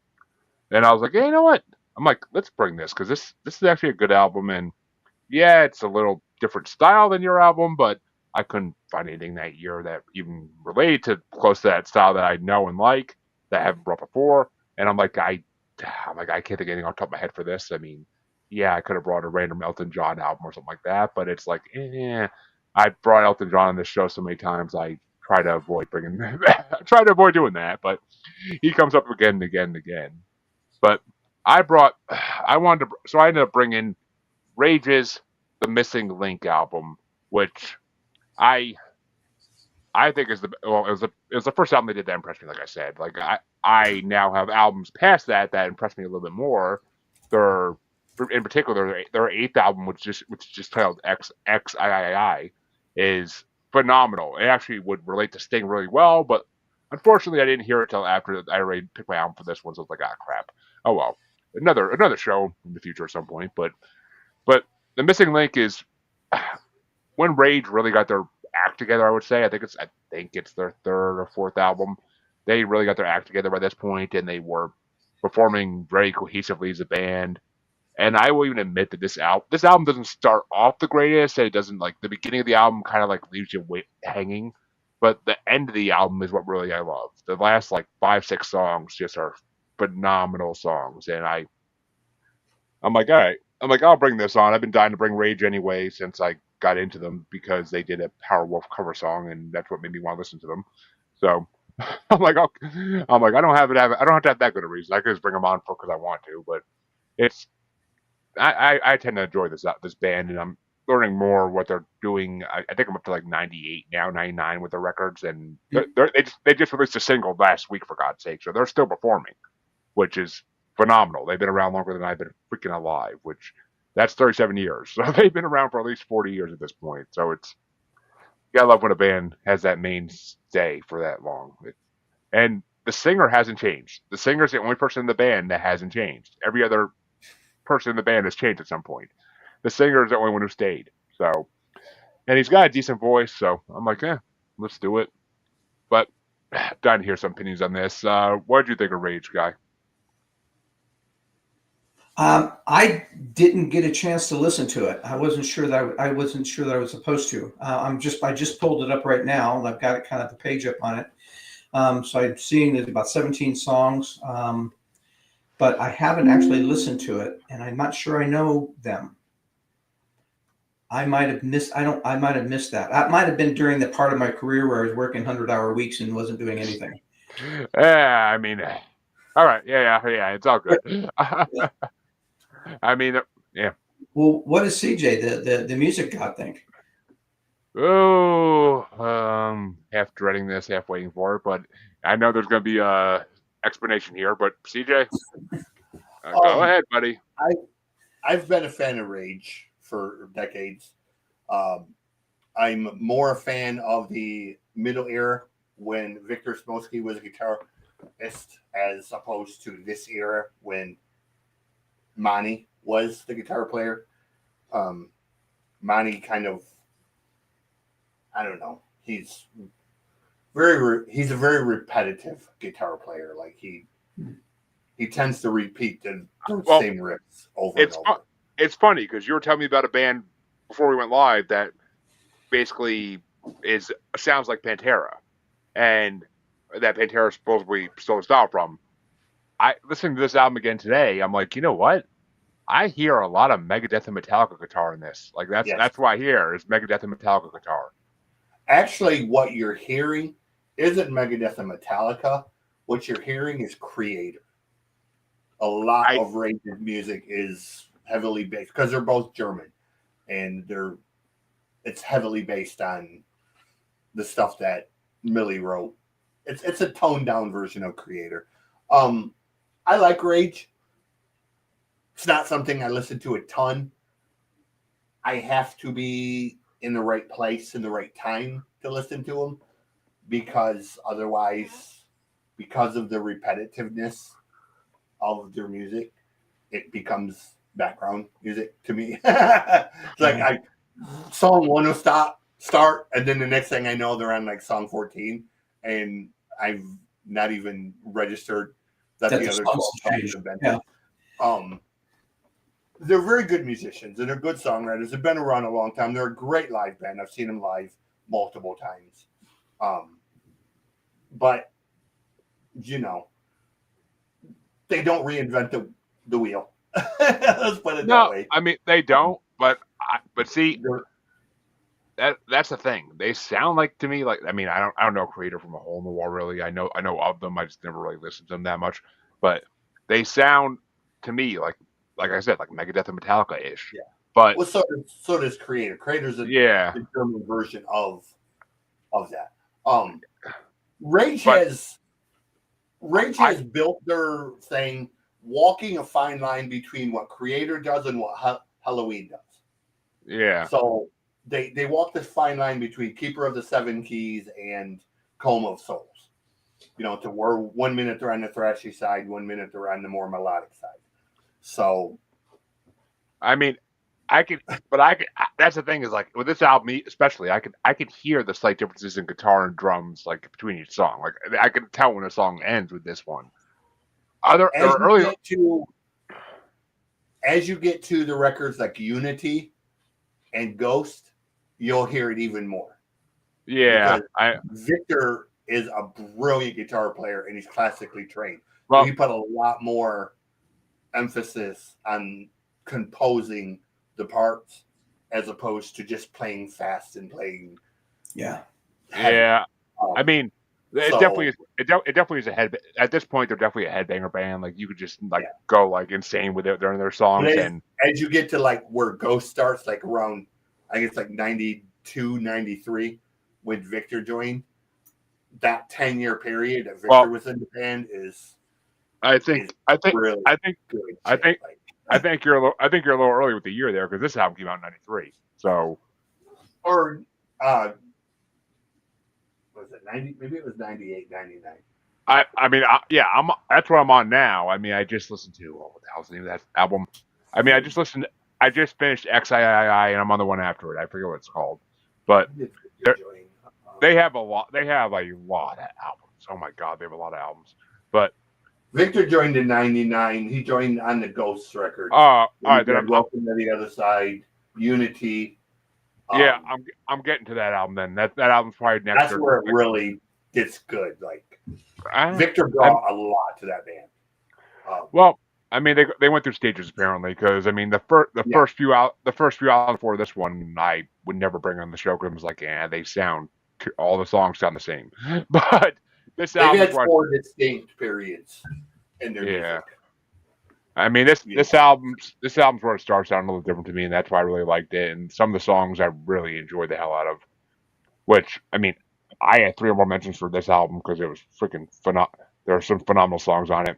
And I was like, hey, you know what? I'm like, let's bring this, because this is actually a good album, and yeah, it's a little different style than your album, but I couldn't find anything that year that even related to close to that style that I know and like, that I haven't brought before. And I'm like, I can't think of anything on top of my head for this. I mean, yeah, I could have brought a random Elton John album or something like that, but it's like, I brought Elton John on this show so many times. I try to avoid bringing, I try to avoid doing that, but he comes up again and again and again. But I ended up bringing Rage's The Missing Link album, which I think is it was the first album they did that impressed me. Like I said, like I now have albums past that impressed me a little bit more. In particular their 8th album, which is just titled XXIII, is phenomenal. It actually would relate to Sting really well, but unfortunately I didn't hear it till after I already picked my album for this one. So I was like, crap. Oh well, another show in the future at some point. But The Missing Link is when Rage really got their act together. I would say I think it's their 3rd or 4th album. They really got their act together by this point, and they were performing very cohesively as a band. And I will even admit that this album doesn't start off the greatest. And it doesn't, like, the beginning of the album kind of like leaves you hanging, but the end of the album is what really I love. The last like 5-6 songs just are phenomenal songs, and I'm like, all right. I'm like, I'll bring this on. I've been dying to bring Rage anyway since I got into them, because they did a Power Wolf cover song, and that's what made me want to listen to them. So I'm like, I don't have to have that good a reason. I could just bring them on because I want to, but it's I tend to enjoy this band, and I'm learning more what they're doing. I think I'm up to like 98 now, 99 with their records, and they just released a single last week, for God's sake, so they're still performing, which is phenomenal. They've been around longer than I've been freaking alive, which that's 37 years. So they've been around for at least 40 years at this point. So you gotta love when a band has that mainstay for that long. And the singer hasn't changed. The singer's the only person in the band that hasn't changed. Every other person in the band has changed at some point. The singer is the only one who stayed. So, and he's got a decent voice. So I'm like, let's do it. But dying to hear some opinions on this. What did you think of Rage, Guy? I didn't get a chance to listen to it. I wasn't sure that I was supposed to. I just pulled it up right now, and I've got it kind of the page up on it. So I'm seeing there's about 17 songs, but I haven't actually listened to it, and I'm not sure I know them. I might have missed. I might have missed that. That might have been during the part of my career where I was working 100-hour weeks and wasn't doing anything. Yeah, I mean, all right, yeah, it's all good. I mean, yeah. Well, what does CJ, the music god, think? Oh, half dreading this, half waiting for it, but I know there's going to be a explanation here. But CJ, go ahead, buddy. I've been a fan of Rage for decades. Um, I'm more a fan of the middle era when Victor Smolsky was a guitarist, as opposed to this era when Monty was the guitar player. Monty kind of, I don't know, he's a very repetitive guitar player. Like he tends to repeat the same riffs over and over. It's funny because you were telling me about a band before we went live that basically sounds like Pantera, and that Pantera supposedly stole the style from. I listening to this album again today. I'm like, you know what? I hear a lot of Megadeth and Metallica guitar in this. Like that's what I hear is Megadeth and Metallica guitar. Actually, what you're hearing isn't Megadeth and Metallica. What you're hearing is Creator. A lot of Rage's music is heavily based because they're both German, and it's heavily based on the stuff that Millie wrote. It's a toned down version of Creator. I like Rage. It's not something I listen to a ton. I have to be in the right place in the right time to listen to them, because otherwise, because of the repetitiveness of their music, it becomes background music to me. It's like song one will start, and then the next thing I know, they're on like song 14, and I've not even registered that the other 12 songs have been. Yeah. They're very good musicians and they're good songwriters. They've been around a long time. They're a great live band. I've seen them live multiple times. But they don't reinvent the wheel. Let's put it that way. I mean they don't, but see, that's the thing. They sound like to me like, I mean, I don't know Creator from a hole in the wall really. I know of them. I just never really listened to them that much. But they sound to me like I said, like Megadeth and Metallica ish. Yeah. But so does Creator. Creator's the German version of that. Rage has built their thing walking a fine line between what Creator does and what Halloween does. Yeah. So they walk this fine line between Keeper of the Seven Keys and Coma of Souls. To where 1 minute they're on the thrashy side, 1 minute they're on the more melodic side. So, I mean, that's the thing is like with this album, especially, I could hear the slight differences in guitar and drums like between each song. Like I can tell when a song ends with this one. As you get to the records like Unity and Ghost, you'll hear it even more. Yeah, Victor is a brilliant guitar player and he's classically trained. Well, he put a lot more emphasis on composing the parts as opposed to just playing fast and playing. Yeah. Yeah. I mean, it definitely is a head. At this point, they're definitely a headbanger band. Like you could just go like insane with it during their songs. And as you get to like where Ghost starts, like around, I guess like 92, 93, when Victor joined, that 10-year period that Victor was in the band is. I think you're a little early with the year there because this album came out in '93. So, or was it 90? Maybe it was 98, 99. I mean, that's what I'm on now. I mean, I just listened to what the hell's the name of that album? I mean, I just finished XIII and I'm on the one after it. I forget what it's called, but they have a lot. They have a lot of albums. Oh my God, they have a lot of albums. But Victor joined in '99. He joined on the Ghosts record. All right, then Welcome to the Other Side, Unity. Yeah, I'm getting to that album then. That album's probably next. That's where it really gets good. Like Victor brought a lot to that band. I mean, they went through stages apparently because I mean Yeah, the first few albums before this one I would never bring on the show because it was like they sound all the songs sound the same, but this they've album is had what 4 distinct periods in their yeah. music. I mean You know, this album's where it starts out a little different to me, and that's why I really liked it. And some of the songs I really enjoyed the hell out of. Which I mean, I had three or more mentions for this album because it was freaking phenomenal. There are some phenomenal songs on it.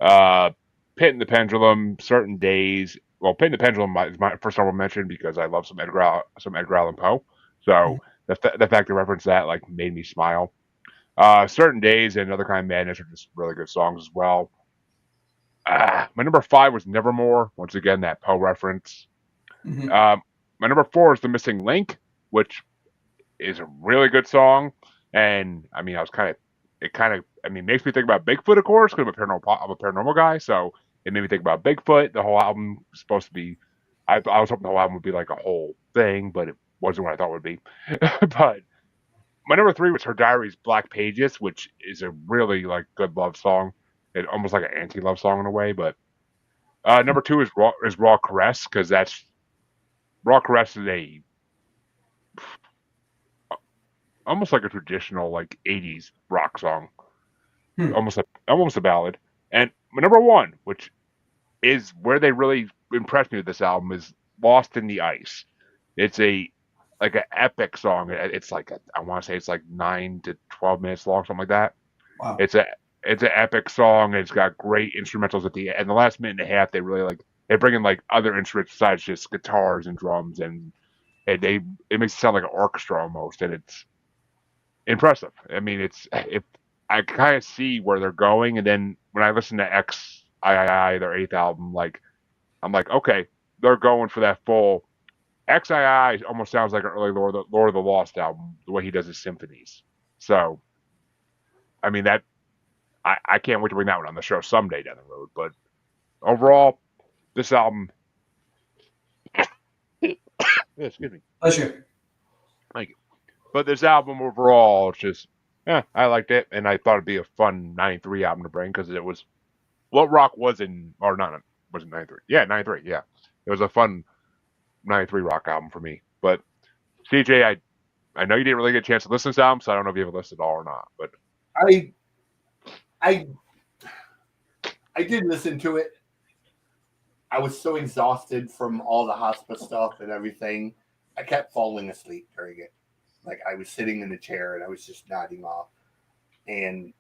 Uh, Pit and the Pendulum, Certain Days. Well, Pit and the Pendulum is my first honorable mention because I love some Edgar Allan Poe. So the fact they referenced that like made me smile. Certain Days and Another Kind of Madness are just really good songs as well. My number five was Nevermore. Once again, that Poe reference. Mhm. Um, my number four is The Missing Link, which is a really good song. And I mean, I mean, makes me think about Bigfoot, of course, because I'm a paranormal guy. So it made me think about Bigfoot. The whole album was supposed to be, I was hoping the whole album would be like a whole thing, but it wasn't what I thought it would be. But my number three was Her Diary's Black Pages, which is a really like good love song. It almost like an anti-love song in a way, but number two is Raw Caress because that's Raw Caress is a almost like a traditional like '80s rock song, Hmm. almost a ballad. And my number one, which is where they really impressed me with this album, is Lost in the Ice. It's a like an epic song. It's like I want to say it's like 9 to 12 minutes long, something like that. Wow. It's a it's an epic song. It's got great instrumentals at the end. The last minute and a half, they really like they bring in like other instruments besides just guitars and drums, and they it makes it sound like an orchestra almost, and it's impressive. I mean, it's if I kind of see where they're going, and then when I listen to XIII, their eighth album, like I'm like, okay, they're going for that full. XII almost sounds like an early Lord of the Lost album, the way he does his symphonies. So, I mean that I can't wait to bring that one on the show someday down the road. But overall, this album, excuse me, Pleasure. thank you. But this album overall, it's just, I liked it, and I thought it'd be a fun '93 album to bring because it was what rock was in, or not, was it '93? Yeah, '93. Yeah, it was a fun '93 rock album for me. But CJ, I know you didn't really get a chance to listen to this album, so I don't know if you have a list at all or not. But I I I did listen to it. I was so exhausted from all the hospice stuff and everything. I kept falling asleep during it. Like I was sitting in the chair and I was just nodding off. And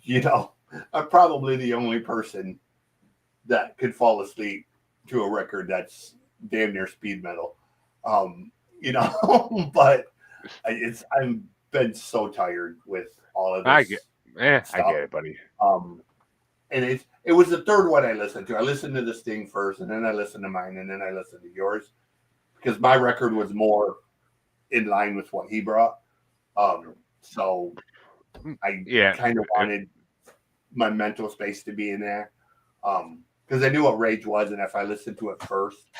you know, I'm probably the only person that could fall asleep to a record that's damn near speed metal. You know, but I'm been so tired with all of I get, this I stuff. get it, buddy. Um, and it was the third one I listened to. I listened to the Sting first, and then I listened to mine, and then I listened to yours because my record was more in line with what he brought. So I Yeah, kind of wanted my mental space to be in there because I knew what Rage was, and if I listened to it first,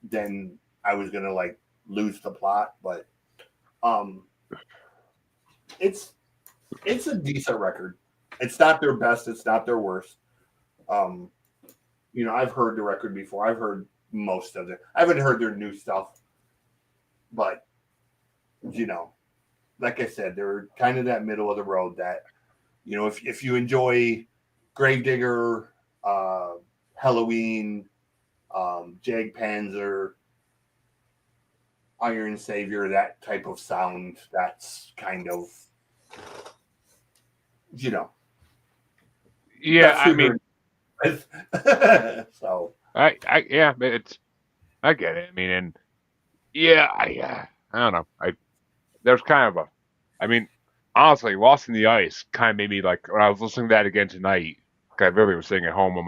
then I was gonna like lose the plot. But um, it's a decent record. It's not their best. It's not their worst. Um, you know, I've heard the record before. I've heard most of it. I haven't heard their new stuff, but you know, like I said, they're kind of that middle of the road. That you know, if you enjoy Gravedigger, Halloween, Jag Panzer, Iron Savior, that type of sound, that's kind of you know yeah. that's I who mean, they're so. yeah, it's I get it. I mean, and yeah, I don't know. There's kind of a, I mean, honestly, Lost in the Ice kind of made me like when I was listening to that again tonight. 'Cause I really was sitting at home while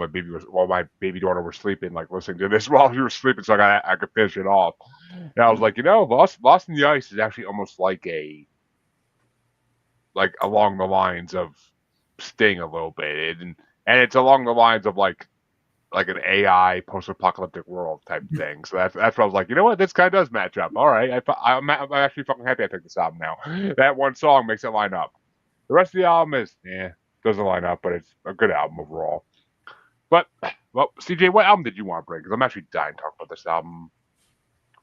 my baby daughter was sleeping, like listening to this while she was sleeping, so I could finish it off. And I was like, Lost in the Ice is actually almost like along the lines of Sting a little bit, and it's along the lines of like an AI post-apocalyptic world type thing. So that's what I was like. You know what? This kind of does match up. All right, I'm actually fucking happy I picked this album now. That one song makes it line up. The rest of the album is doesn't line up, but it's a good album overall. But well, CJ, what album did you want to bring? Because I'm actually dying to talk about this album.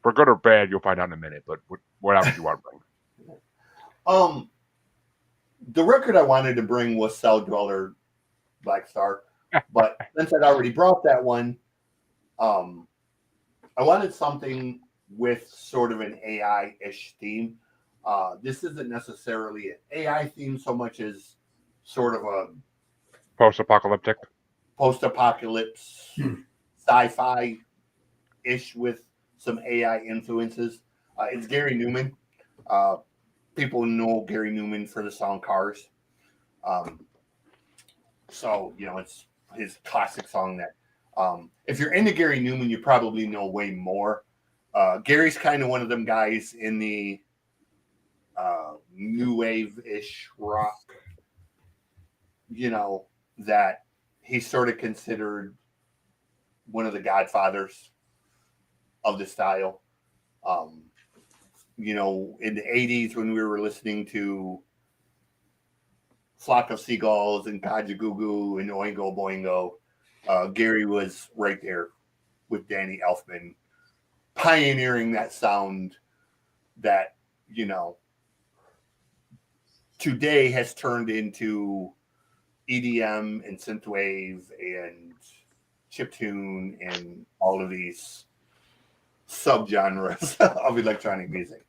For good or bad, you'll find out in a minute. But what album do you want to bring? The record I wanted to bring was Cell Dweller Black Star, but since I'd already brought that one, I wanted something with sort of an AI-ish theme. This isn't necessarily an AI theme so much as sort of a Post-apocalyptic. post-apocalypse sci-fi-ish with some AI influences. It's Gary Newman. People know Gary Newman for the song Cars. So, it's his classic song that if you're into Gary Newman, you probably know way more. Gary's kind of one of them guys in the new wave-ish rock, that he's sort of considered one of the godfathers of the style. In the 80s when we were listening to Flock of Seagulls and Kaja Goo Goo and Oingo Boingo, Gary was right there with Danny Elfman, pioneering that sound that, today has turned into EDM and synthwave and chiptune and all of these subgenres of electronic music.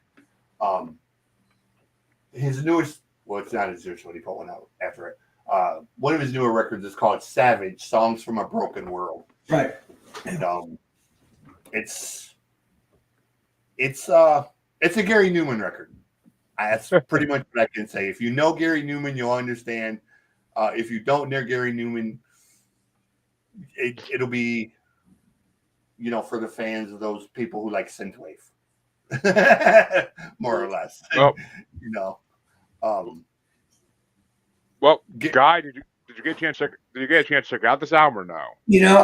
His newest, well, it's not his newest one, he put one out after it. One of his newer records is called Savage, Songs from a Broken World. Right. And it's a Gary Newman record. That's pretty much what I can say. If you know Gary Newman, you'll understand. If you don't know Gary Newman, it'll be, for the fans of those people who like synthwave, more or less. Well, Guy, did you get a chance to check out this album or no?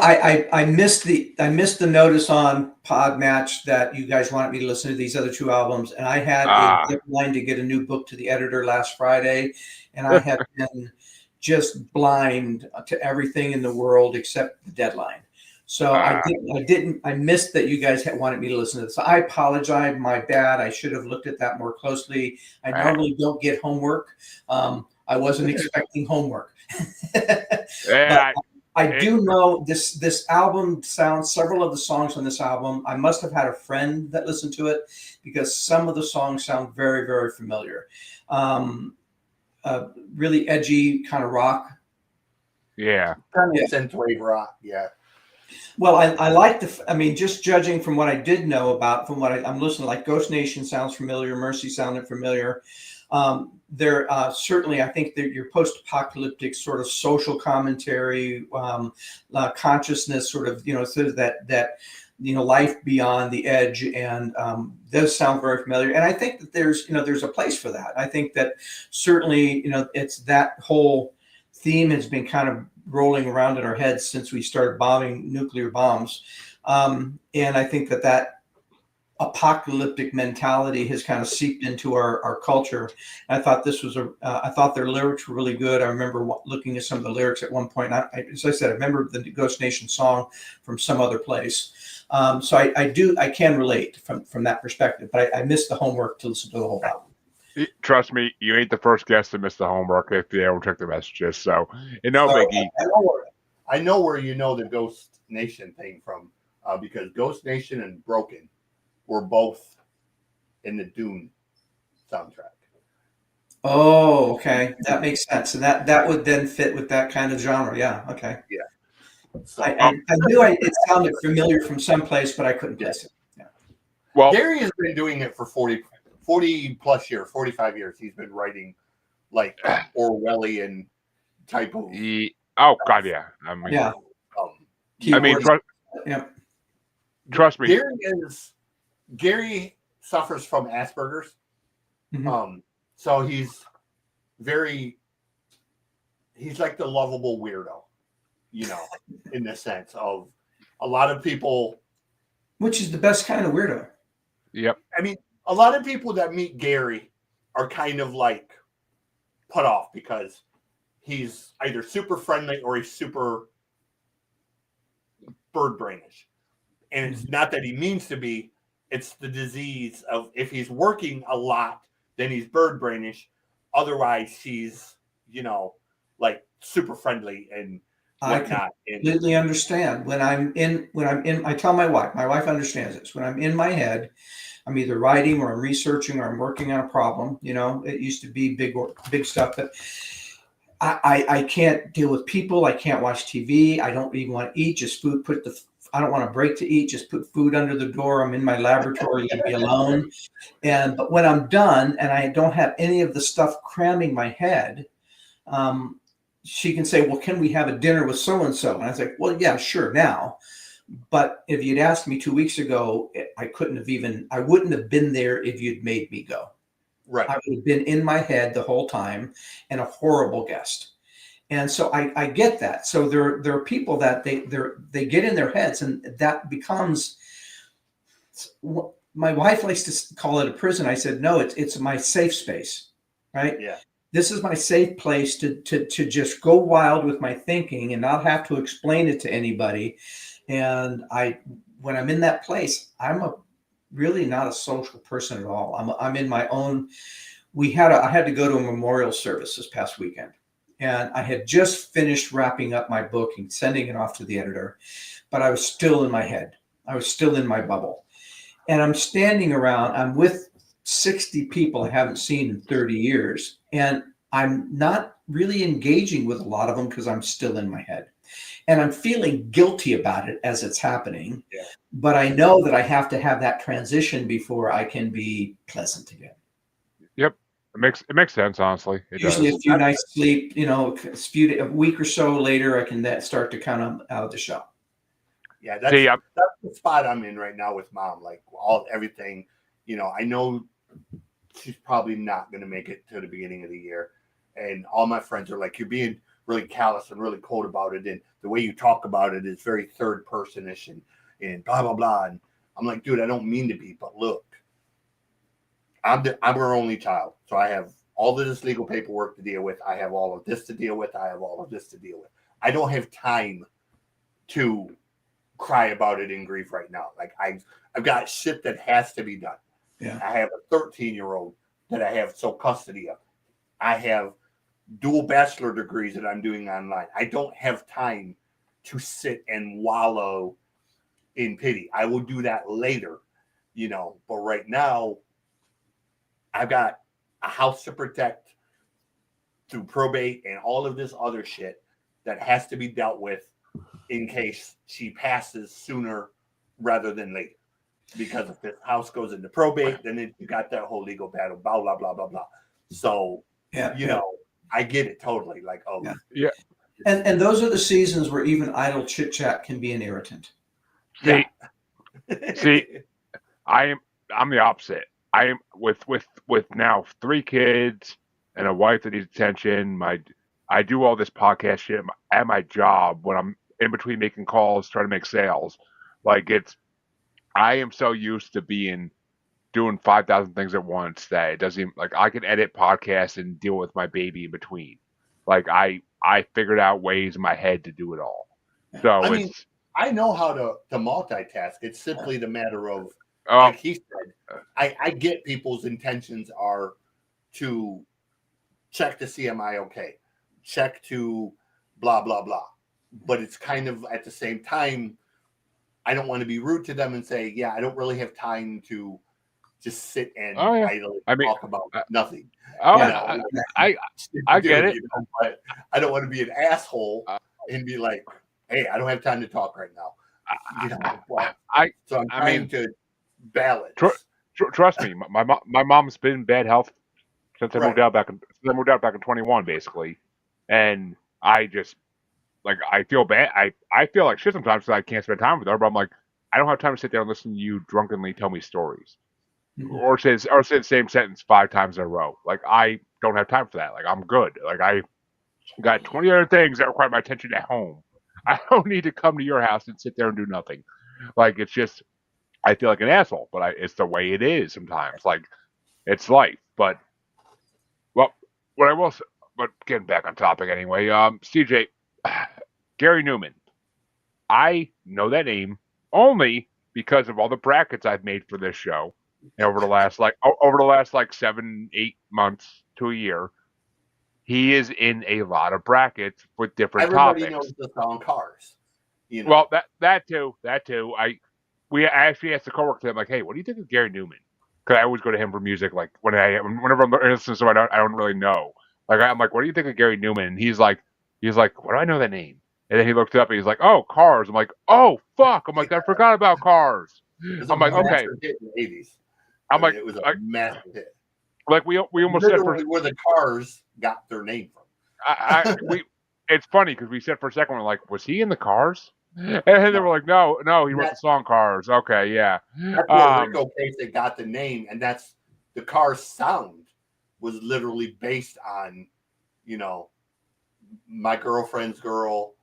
I missed the notice on Podmatch that you guys wanted me to listen to these other two albums, and I had a deadline to get a new book to the editor last Friday, and I have been just blind to everything in the world except the deadline. So I missed that you guys wanted me to listen to this. So I apologize, my bad. I should have looked at that more closely. I normally don't get homework. I wasn't expecting homework. But I do know this album sounds, several of the songs on this album, I must have had a friend that listened to it because some of the songs sound very, very familiar. Really edgy kind of rock. Yeah. Kind of synthwave rock, yeah. Well, I like just judging from what I did know about, from what I'm listening, like Ghost Nation sounds familiar, Mercy sounded familiar. They're certainly, I think that your post-apocalyptic sort of social commentary, consciousness, sort of, sort of that life beyond the edge, and those sound very familiar. And I think that there's a place for that. I think that certainly, it's that whole theme has been kind of rolling around in our heads since we started bombing nuclear bombs. And I think that apocalyptic mentality has kind of seeped into our culture. And I thought this was I thought their lyrics were really good. I remember looking at some of the lyrics at one point. As I said, I remember the Ghost Nation song from some other place. So I can relate from that perspective, but I missed the homework to listen to the whole album. Trust me, you ain't the first guest to miss the homework if they ever check the messages. So, biggie. I know where the Ghost Nation thing from, because Ghost Nation and Broken were both in the Dune soundtrack. Oh, okay, that makes sense, and that would then fit with that kind of genre. Yeah, okay. Yeah. So, I knew it sounded familiar from someplace, but I couldn't place it. Yeah. Well, Gary has been doing it for 40 plus years, 45 years. He's been writing like Orwellian type of. Oh God, yeah. I mean, yeah. Trust me. Gary suffers from Asperger's. Mm-hmm. So he's like the lovable weirdo, in the sense of a lot of people. Which is the best kind of weirdo. Yep. I mean, a lot of people that meet Gary are kind of like put off because he's either super friendly or he's super bird brainish. And it's not that he means to be, it's the disease of if he's working a lot, then he's bird brainish. Otherwise, he's, like super friendly and I whatnot. completely understand. When I'm in, I tell my wife understands this. When I'm in my head, I'm either writing or I'm researching or I'm working on a problem. It used to be big stuff, but I can't deal with people. I can't watch TV. I don't even want to eat. Just food. I don't want a break to eat. Just put food under the door. I'm in my laboratory. Leave me alone. But when I'm done and I don't have any of the stuff cramming my head, she can say, well, can we have a dinner with so-and-so? And I was like, well, yeah, sure now. But if you'd asked me 2 weeks ago, I wouldn't have been there if you'd made me go. Right. I would have been in my head the whole time and a horrible guest. And so I get that. So there are people that they get in their heads, and that becomes, my wife likes to call it a prison. I said, no, it's my safe space, right? Yeah. This is my safe place to just go wild with my thinking and not have to explain it to anybody. And when I'm in that place, I'm really not a social person at all. I'm in my own. I had to go to a memorial service this past weekend, and I had just finished wrapping up my book and sending it off to the editor, but I was still in my head. I was still in my bubble, and I'm standing around. I'm with 60 people I haven't seen in 30 years, and I'm not really engaging with a lot of them because I'm still in my head. And I'm feeling guilty about it as it's happening. Yeah. But I know that I have to have that transition before I can be pleasant again. Yep. It makes sense, honestly. Usually a few nights sleep, a week or so later, I can start to kind of out of the shop. Yeah, that's the spot I'm in right now with Mom. Like everything, I know she's probably not going to make it to the beginning of the year. And all my friends are like, you're being really callous and really cold about it, and the way you talk about it is very third personish and blah blah blah. And I'm like, dude, I don't mean to be, but look, I'm her only child, so I have all of this legal paperwork to deal with. I have all of this to deal with. I have all of this to deal with. I don't have time to cry about it in grief right now. Like I've got shit that has to be done. Yeah. I have a 13-year-old that I have sole custody of. I have dual bachelor degrees that I'm doing online. I don't have time to sit and wallow in pity. I will do that later, but right now I've got a house to protect through probate and all of this other shit that has to be dealt with in case she passes sooner rather than later. Because if this house goes into probate, then you got that whole legal battle, blah, blah, blah, blah, blah. So, I get it totally. Like, yeah. And those are the seasons where even idle chit chat can be an irritant. See, I'm the opposite. I am with now 3 kids and a wife that needs attention. I do all this podcast shit at my job when I'm in between making calls, trying to make sales. Like I am so used to doing 5,000 things at once that it doesn't even, like, I can edit podcasts and deal with my baby in between. Like I figured out ways in my head to do it all. So I know how to multitask. It's simply the matter of, like he said, I get people's intentions are to check to see am I okay, check to blah blah blah, but it's kind of at the same time, I don't want to be rude to them and say, yeah, I don't really have time to just sit and idly talk about nothing. I get it. But I don't want to be an asshole and be like, hey, I don't have time to talk right now. So I'm trying to balance. Trust me, my mom's been in bad health since I moved out back in 21, basically, and I just I feel bad. I feel like shit sometimes because I can't spend time with her. But I'm like, I don't have time to sit there and listen to you drunkenly tell me stories, or say the same sentence 5 times in a row. Like I don't have time for that. Like I'm good. Like I got 20 other things that require my attention at home. I don't need to come to your house and sit there and do nothing. Like it's just, I feel like an asshole, but it's the way it is sometimes. Like it's life. But well, what I will say, but getting back on topic anyway. CJ, Gary Newman. I know that name only because of all the brackets I've made for this show over the last like 7, 8 months to a year. He is in a lot of brackets with different Everybody topics. knows the song Cars. Well, that too. I actually asked the coworker, I'm like, hey, what do you think of Gary Newman? Because I always go to him for music. Like whenever I'm listening to someone I don't really know. Like I'm like, what do you think of Gary Newman? And he's like, what do I know that name? And then he looked it up and he's like, oh, Cars. I'm like, oh fuck. I'm like, I forgot about Cars. It was a I'm like, okay. massive hit in the 80s. I'm like, It was a massive hit. Like we almost said for Literally where the Cars got their name from. It's funny because we said for a second we're like, was he in the Cars? And then they were like, no, he wrote the song Cars. Okay, yeah. That's where Rico Casey got the name, and that's the Cars sound was literally based on, my girlfriend's girl,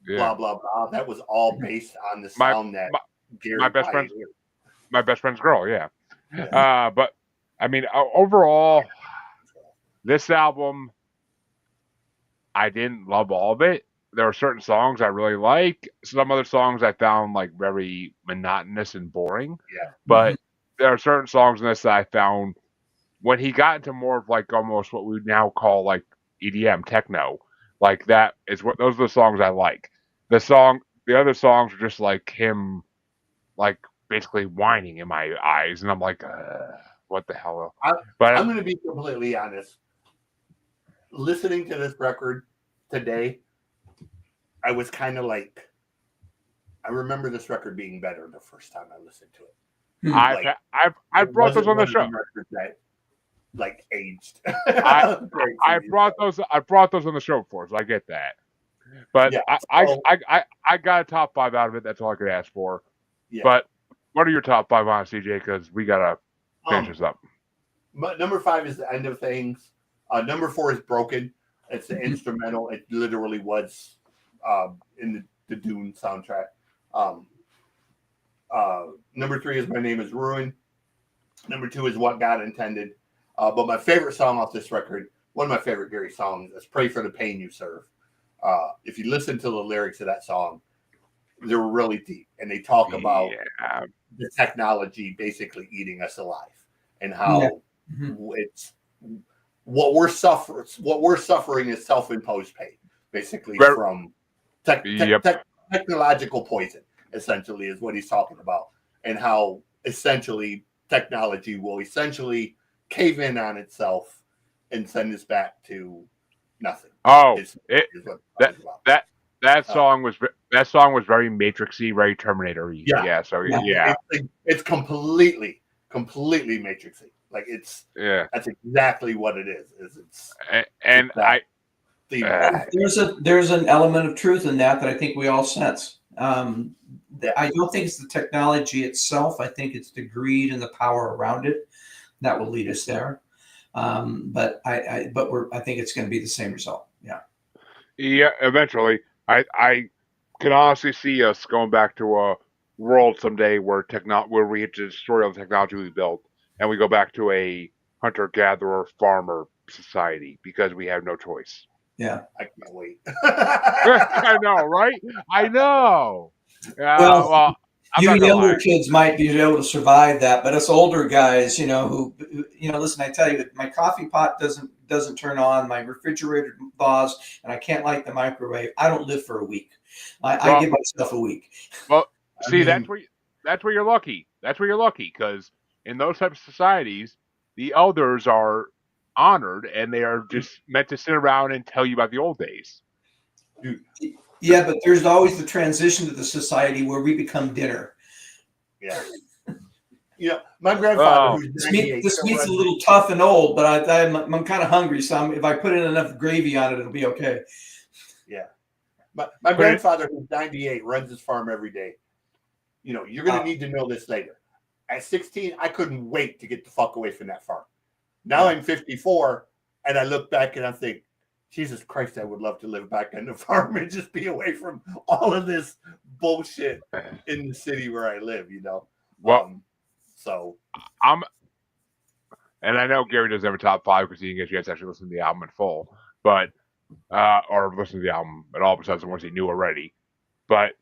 blah blah blah. That was all based on the sound that Gary my best friend's girl, yeah. But I mean, overall, this album, I didn't love all of it. There are certain songs I really like. Some other songs I found like very monotonous and boring. Yeah. But there are certain songs in this that I found when he got into more of like almost what we would now call like EDM techno. Like that is what those are the songs I like. The other songs are just like him, like basically whining in my eyes, and I'm like, what the hell? I'm going to be completely honest. Listening to this record today, I was kind of like, I remember this record being better the first time I listened to it. I brought those on the show. That, like aged. I brought those on the show before, so I get that. But yeah, I got a top 5 out of it. That's all I could ask for. Yeah. But what are your top 5 on CJ? Because we gotta finish this up. Number 5 is The End of Things. Number 4 is Broken. It's the instrumental. It literally was in the Dune soundtrack. Number 3 is My Name is Ruin. Number 2 is What God Intended. But my favorite song off this record, one of my favorite Gary songs, is Pray for the Pain You Serve. If you listen to the lyrics of that song, they're really deep. And they talk about the technology basically eating us alive and how it's what we're suffering is self-imposed pain, basically from technological poison, essentially, is what he's talking about. And how essentially technology will essentially cave in on itself and send us back to nothing. That song was very Matrixy, very Terminator-y. It's completely Matrixy. Like that's exactly what it is. There's an element of truth in that I think we all sense. I don't think it's the technology itself. I think it's the greed and the power around it that will lead us there. But I think it's going to be the same result. Yeah. Yeah. Eventually, I can honestly see us going back to a world someday where we hit to destroy all the technology we built, and we go back to a hunter-gatherer farmer society because we have no choice. Yeah. I can't wait. I know, right? I know. Well, you younger kids might be able to survive that, but us older guys, who listen, I tell you, my coffee pot doesn't turn on, my refrigerator thaws, and I can't light the microwave. I don't live for a week. I give myself a week. Well, see, that's where you're lucky. That's where you're lucky, because in those types of societies, the elders are honored, and they are just meant to sit around and tell you about the old days. Yeah, but there's always the transition to the society where we become dinner. Yeah. My grandfather, who's this meat's a little tough and old, but I'm kind of hungry, so if I put in enough gravy on it, it'll be okay. Yeah. My grandfather, who's 98, runs his farm every day. You're going to need to know this later. At 16, I couldn't wait to get the fuck away from that farm. Now I'm 54, and I look back and I think, Jesus Christ, I would love to live back on the farm and just be away from all of this bullshit in the city where I live, Well, and I know Gary doesn't have a top 5 because he didn't get you guys to actually listen to the album in full, but or listen to the album at all besides the ones he knew already. But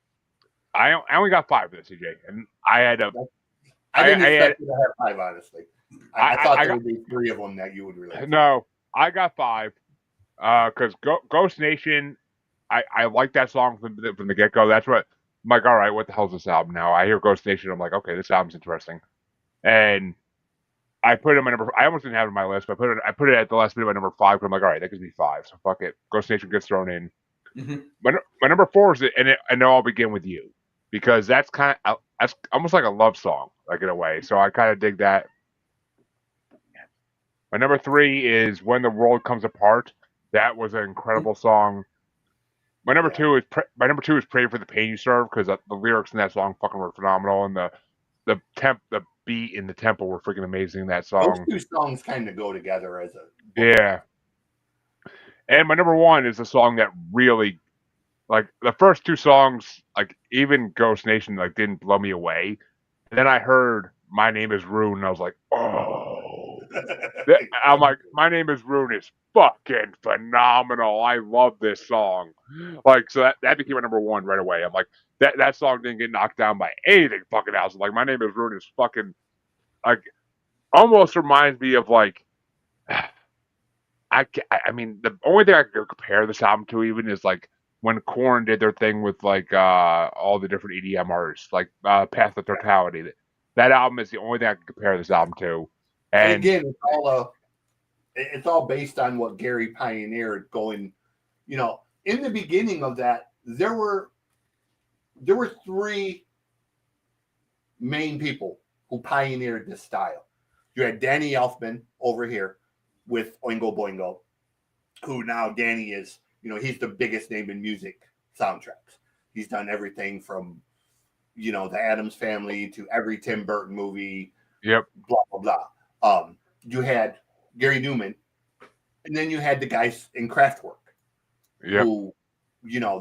I only got 5 of this, CJ, and I had a I didn't I expect you to have 5, honestly. I thought there got would be 3 of them that you would relate to. no, I got 5 because Ghost Nation. I like that song from the get go. That's what I'm like. All right, what the hell's this album now? I hear Ghost Nation. I'm like, okay, this album's interesting, and I put it in my number. I almost didn't have it on my list, but I put it at the last minute, my number 5. But I'm like, all right, that gives me 5, so fuck it. Ghost Nation gets thrown in. Mm-hmm. My number 4 is and I'll begin with you because that's almost like a love song, like in a way. So I kind of dig that. My number 3 is When the World Comes Apart. That was an incredible song. My number 2 is Pray for the Pain You Serve because the lyrics in that song fucking were phenomenal, and the beat in the tempo were freaking amazing in that song. Those 2 songs kind of go together as a yeah. And my number 1 is a song that really, like, the first 2 songs, like, even Ghost Nation, like, didn't blow me away. And then I heard My Name is Rune, and I was like, oh. I'm like, My Name is Rune is fucking phenomenal. I love this song. Like, so that became my number 1 right away. I'm like, that song didn't get knocked down by anything fucking else. I'm like, My Name is Rune is fucking, like, almost reminds me of, like, I mean, the only thing I could compare this album to even is, like, when Korn did their thing with, like, all the different EDM artists, like, Path of Totality. That album is the only thing I can compare this album to. And again, it's all based on what Gary pioneered going, in the beginning of that, there were 3 main people who pioneered this style. You had Danny Elfman over here with Oingo Boingo, who now Danny is, he's the biggest name in music soundtracks. He's done everything from, the Addams Family to every Tim Burton movie. Yep. Blah, blah, blah. You had Gary Newman, and then you had the guys in Kraftwerk. Yep. Who,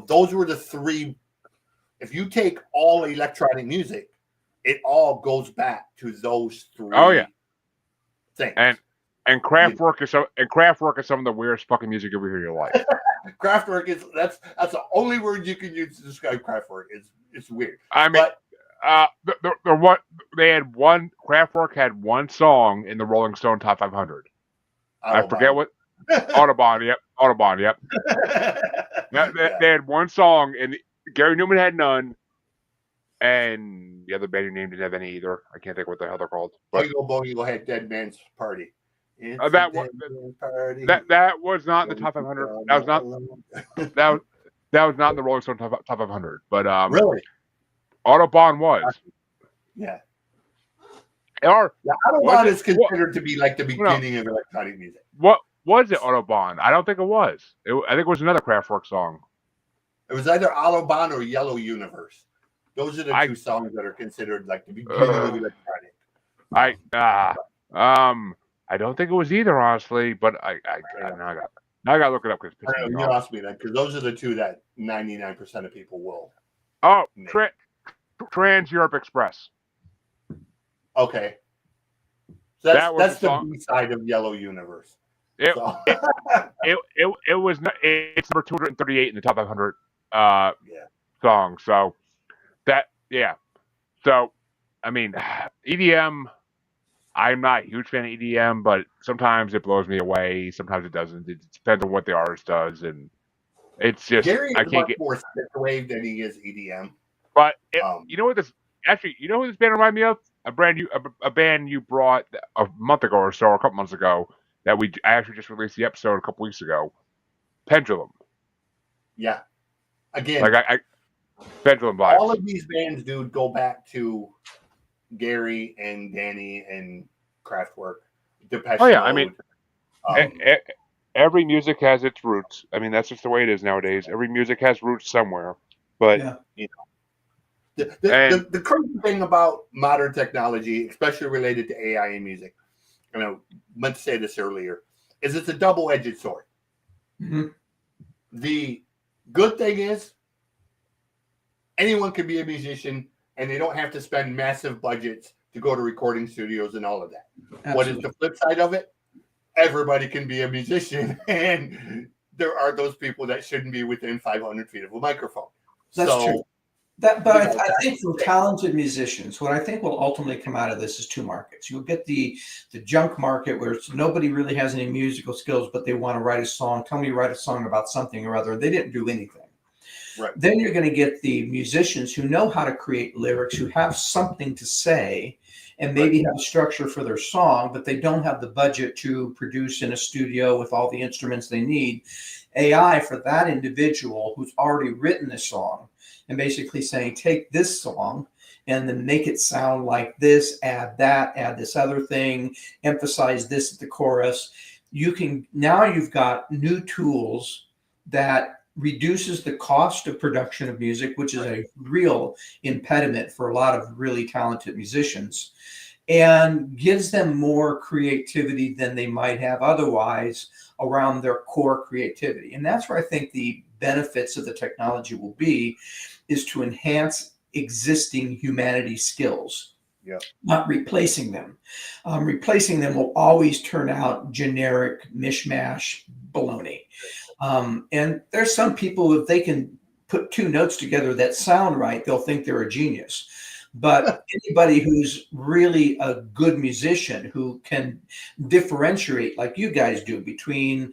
those were the 3. If you take all electronic music, it all goes back to those 3 things. And Kraftwerk is some of the weirdest fucking music you ever hear in your life. Kraftwerk is that's the only word you can use to describe Kraftwerk. It's weird. I mean, Kraftwerk had one song in the Rolling Stone Top 500. Autobahn. I forget what Autobahn. Yep. They had one song, and Gary Newman had none, and the other band you named didn't have any either. I can't think what the hell they're called. Oingo Boingo had Dead Man's Party. That was not in the top 500. That was not in the Rolling Stone top 500. But really, Autobahn was. Yeah. Autobahn is considered to be like the beginning of electronic music. What was it? Autobahn? I don't think it was. I think it was another Kraftwerk song. It was either Autobahn or Yellow Universe. Those are the 2 songs that are considered like the beginning of electronic. I don't think it was either, honestly. But now I got to look it up because you lost me then, because those are the 2 that 99% of people will. Oh, Trans Europe Express. Okay, so that's the B side of Yellow Universe. It was. It's number 238 in the top 500 songs. So So I mean, EDM. I'm not a huge fan of EDM, but sometimes it blows me away. Sometimes it doesn't. It depends on what the artist does, and it's just Gary is I can't much more synthwave than he is EDM. But you know what this band reminds me of? A band you brought a month ago or so, or a couple months ago, that I actually just released the episode a couple weeks ago. Pendulum. Yeah. Again, like Pendulum vibes. All of these bands, dude, go back to Gary and Danny and Kraftwerk. Depeche Mode. I mean, every music has its roots. I mean, that's just the way it is nowadays. Every music has roots somewhere. But the crazy thing about modern technology, especially related to AI and music, I meant to say this earlier, is it's a double-edged sword. Mm-hmm. The good thing is anyone can be a musician, and they don't have to spend massive budgets to go to recording studios and all of that. Absolutely. What is the flip side of it? Everybody can be a musician, and there are those people that shouldn't be within 500 feet of a microphone. That's true. But You know, I think for talented musicians, what I think will ultimately come out of this is two markets. You'll get the junk market where nobody really has any musical skills, but they want to write a song. Tell me, write a song about something or other. They didn't do anything. right. Then you're going to get the musicians who know how to create lyrics, who have something to say, and maybe have a structure for their song, but they don't have the budget to produce in a studio with all the instruments they need. AI for that individual who's already written a song and basically saying, take this song and then make it sound like this, add that, add this other thing, emphasize this at the chorus. You've got new tools that reduces the cost of production of music, which is a real impediment for a lot of really talented musicians, and gives them more creativity than they might have otherwise around their core creativity. And that's where I think the benefits of the technology will be, is to enhance existing humanity skills. Yeah. Not replacing them. Replacing them will always turn out generic mishmash baloney. And there's some people, if they can put two notes together that sound right, they'll think they're a genius. But anybody who's really a good musician, who can differentiate, like you guys do, between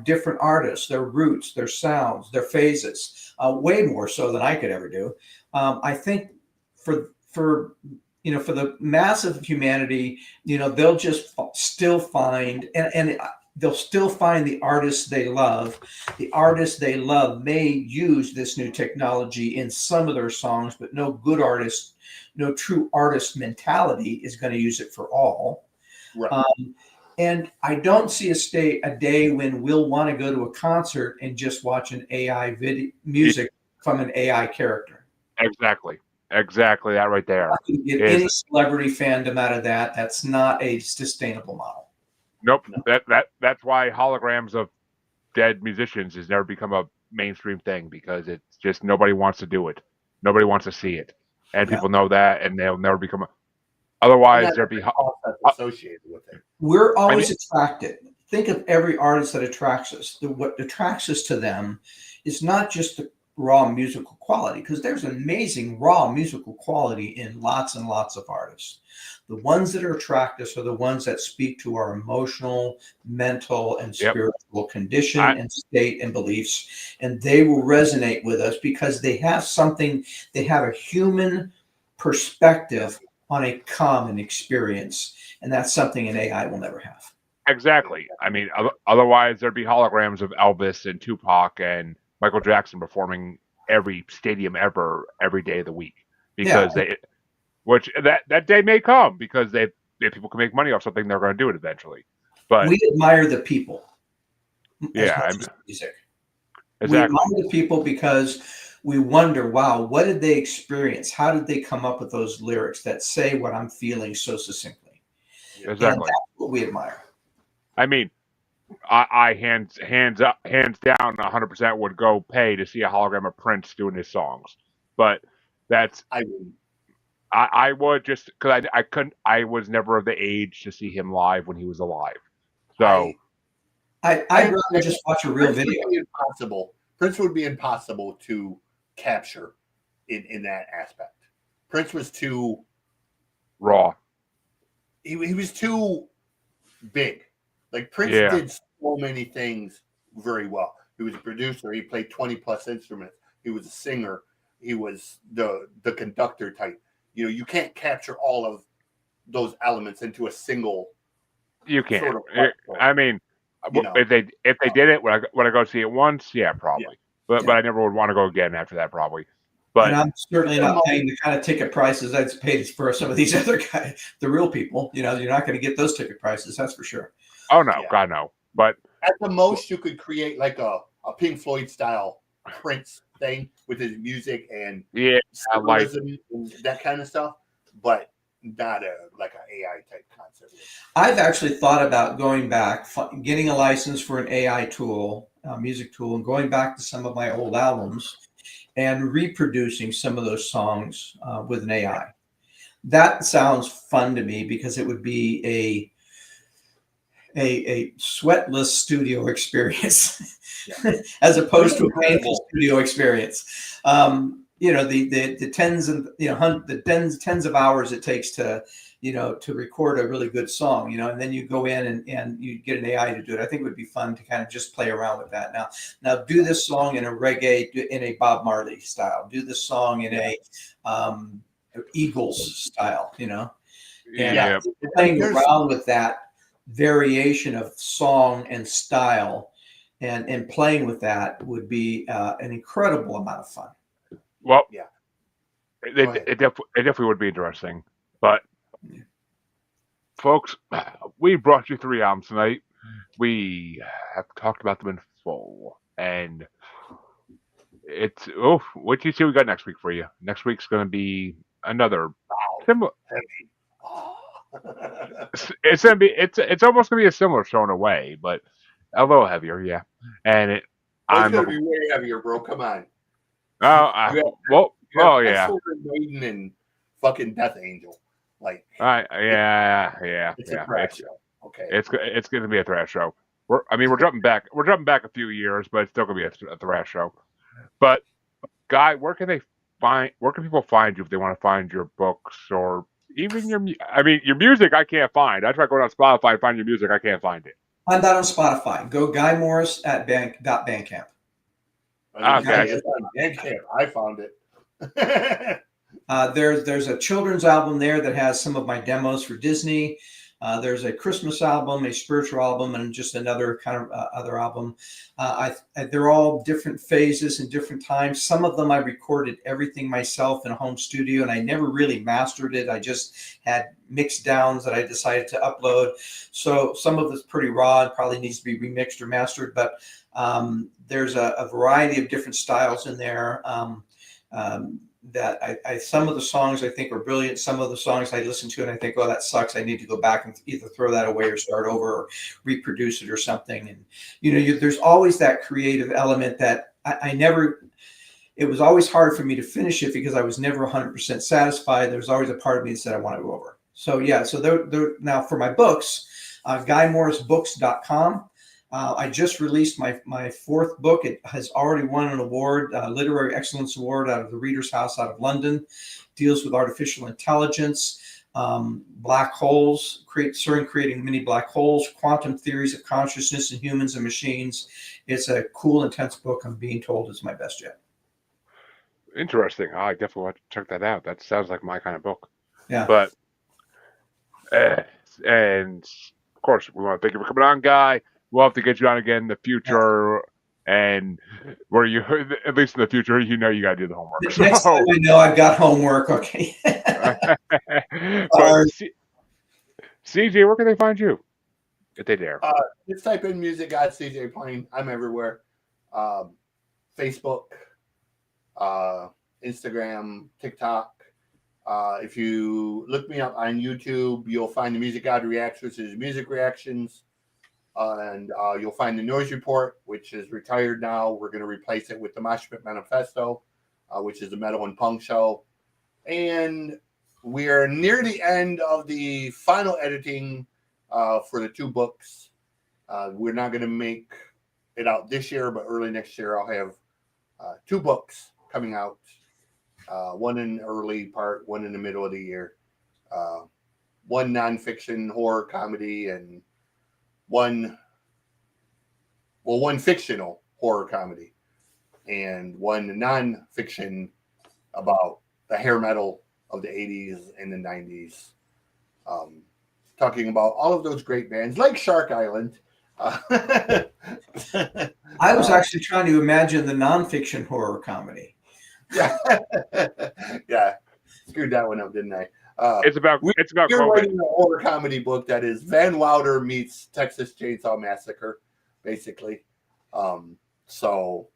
different artists, their roots, their sounds, their phases, way more so than I could ever do. I think for the mass of humanity, they'll just still find, and they'll still find the artists they love. The artists they love may use this new technology in some of their songs, but no good artist, no true artist mentality is going to use it for all. Right. And I don't see a day when we'll want to go to a concert and just watch an AI music from an AI character. Exactly that right there. Get any celebrity fandom out of that. That's not a sustainable model. Nope. No. That's why holograms of dead musicians has never become a mainstream thing, because it's just nobody wants to do it. Nobody wants to see it, and people know that, and they'll never become. Otherwise, there'd be associated with it. We're always attracted. Think of every artist that attracts us. What attracts us to them is not just the raw musical quality, because there's amazing raw musical quality in lots and lots of artists. The ones that attract us are the ones that speak to our emotional, mental, and spiritual condition and state and beliefs. And they will resonate with us because they have something, they have a human perspective on a common experience. And that's something an AI will never have. Exactly. I mean, otherwise there'd be holograms of Elvis and Tupac and Michael Jackson performing every stadium ever, every day of the week, because that day may come, because if people can make money off something, they're going to do it eventually. But we admire the people. Music. Exactly. We admire the people because we wonder, wow, what did they experience? How did they come up with those lyrics that say what I'm feeling so succinctly? Exactly. And that's what we admire. I mean, I hands down 100% would go pay to see a hologram of Prince doing his songs. But that's I would, just because I couldn't, I was never of the age to see him live when he was alive. So I'd rather just watch a real video. Prince would be impossible to capture in that aspect. Prince was too raw. He was too big. Like, Prince did so many things very well. He was a producer. He played 20 plus instruments. He was a singer. He was the conductor type. You can't capture all of those elements into a single. You can't. Sort of I mean, if they did it, would I go see it once? Yeah, probably. But I never would want to go again after that, probably. But and I'm certainly not paying the kind of ticket prices that's paid for some of these other guys, the real people. You're not going to get those ticket prices, that's for sure. Oh no, God no. But at the most, you could create like a Pink Floyd style Prince thing with his music and symbolism and that kind of stuff, but not like an AI type concept. I've actually thought about going back, getting a license for an AI tool, music tool, and going back to some of my old albums and reproducing some of those songs with an AI. That sounds fun to me because it would be a sweatless studio experience as opposed to a painful studio experience. the tens and tens of hours it takes to to record a really good song, and then you go in and you get an AI to do it. I think it would be fun to kind of just play around with that. Now do this song in a reggae, in a Bob Marley style. Do this song in a Eagles style, and Yeah. playing around with that variation of song and style, and playing with that would be an incredible amount of fun. Well, Yeah. it definitely would be interesting. But, folks, we brought you 3 albums tonight. We have talked about them in full. And what do you see we got next week for you? Next week's going to be another similar. Heavy. It's gonna be it's almost gonna be a similar show in a way, but a little heavier, yeah. And It's I'm gonna be way heavier, bro. Come on. well, yeah. Maiden and fucking Death Angel. Like, Yeah. it's a thrash show. Okay. It's gonna be a thrash show. We're jumping back a few years, but it's still gonna be a thrash show. But Guy, where can people find you if they want to find your books or even your music? I can't find. I try going on Spotify and find your music. I can't find it. I'm not on Spotify. Go Guy Morris at Bandcamp. Okay. I found it. There's a children's album there that has some of my demos for Disney. There's a Christmas album, a spiritual album, and just another kind of other album. They're all different phases and different times. Some of them I recorded everything myself in a home studio, and I never really mastered it. I just had mixed downs that I decided to upload. So some of it's pretty raw. It probably needs to be remixed or mastered, but there's a variety of different styles in there. That some of the songs I think are brilliant. Some of the songs I listen to and I think, oh, that sucks. I need to go back and either throw that away or start over or reproduce it or something. And there's always that creative element that I never. It was always hard for me to finish it because I was never 100% satisfied. There was always a part of me that said I want to go over. So yeah. So they're now for my books, GuyMorrisBooks.com. I just released my 4th book. It has already won an award, Literary Excellence Award out of the Reader's House out of London. Deals with artificial intelligence, black holes, creating mini black holes, quantum theories of consciousness in humans and machines. It's a cool, intense book. I'm being told it's my best yet. Interesting. I definitely want to check that out. That sounds like my kind of book. Yeah. But and of course, we want to thank you for coming on, Guy. We'll have to get you on again in the future, and where you, at least in the future, you got to do the homework. Next time I know I've got homework, okay. But CJ, where can they find you if they dare? Just type in music guy CJ Plain. I'm everywhere. Facebook, Instagram, TikTok. If you look me up on YouTube, you'll find the Music God Reacts, which is music reactions. And you'll find the Noise Report, which is retired now. We're going to replace it with the Mosh Pit Manifesto, which is a metal and punk show. And we are near the end of the final editing for the 2 books. We're not going to make it out this year, but early next year I'll have 2 books coming out. One in the early part, one in the middle of the year. One nonfiction horror comedy and one fictional horror comedy and one nonfiction about the hair metal of the 80s and the 90s. Talking about all of those great bands like Shark Island. I was actually trying to imagine the nonfiction horror comedy. Yeah. Yeah. Screwed that one up, didn't I? It's about We're COVID. writing a horror comedy book that is Van Wilder meets Texas Chainsaw Massacre, basically. So,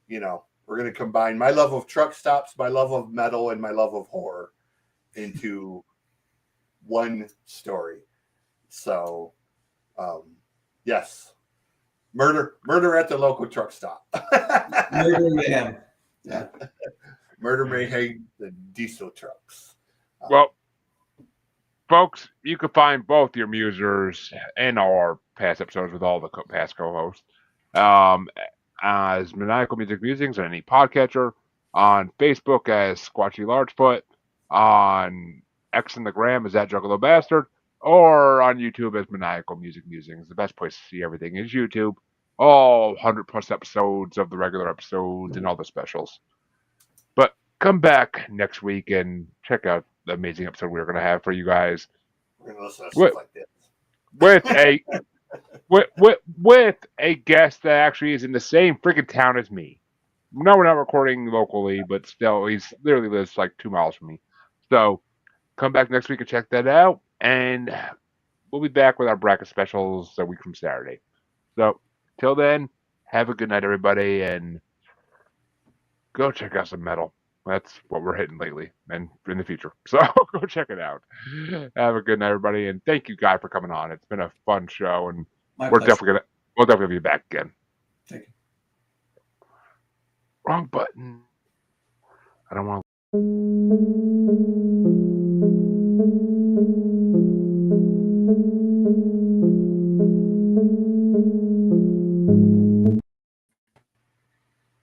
we're going to combine my love of truck stops, my love of metal, and my love of horror into one story. So, yes, murder at the local truck stop. Murder mayhem. Yeah. Murder mayhem, the diesel trucks. Well, folks, you can find both your musers and our past episodes with all the past co-hosts as Maniacal Music Musings on any podcatcher. on Facebook as Squatchy Largefoot, on X and the Gram as that Juggalo Bastard, or on YouTube as Maniacal Music Musings. The best place to see everything is YouTube. All 100 plus episodes of the regular episodes and all the specials. But come back next week and check out the amazing episode we're going to have for you guys. We're gonna listen to With, stuff like this. with a with a guest that actually is in the same freaking town as me. No, we're not recording locally, but still, he's literally lives like 2 miles from me. So come back next week and check that out, and we'll be back with our bracket specials a week from Saturday. So till then, have a good night, everybody, and go check out some metal. That's what we're hitting lately and in the future. So go check it out. Have a good night, everybody, and thank you, Guy, for coming on. It's been a fun show, and My we'll pleasure. definitely be back again. Thank you. Wrong button. I don't want to.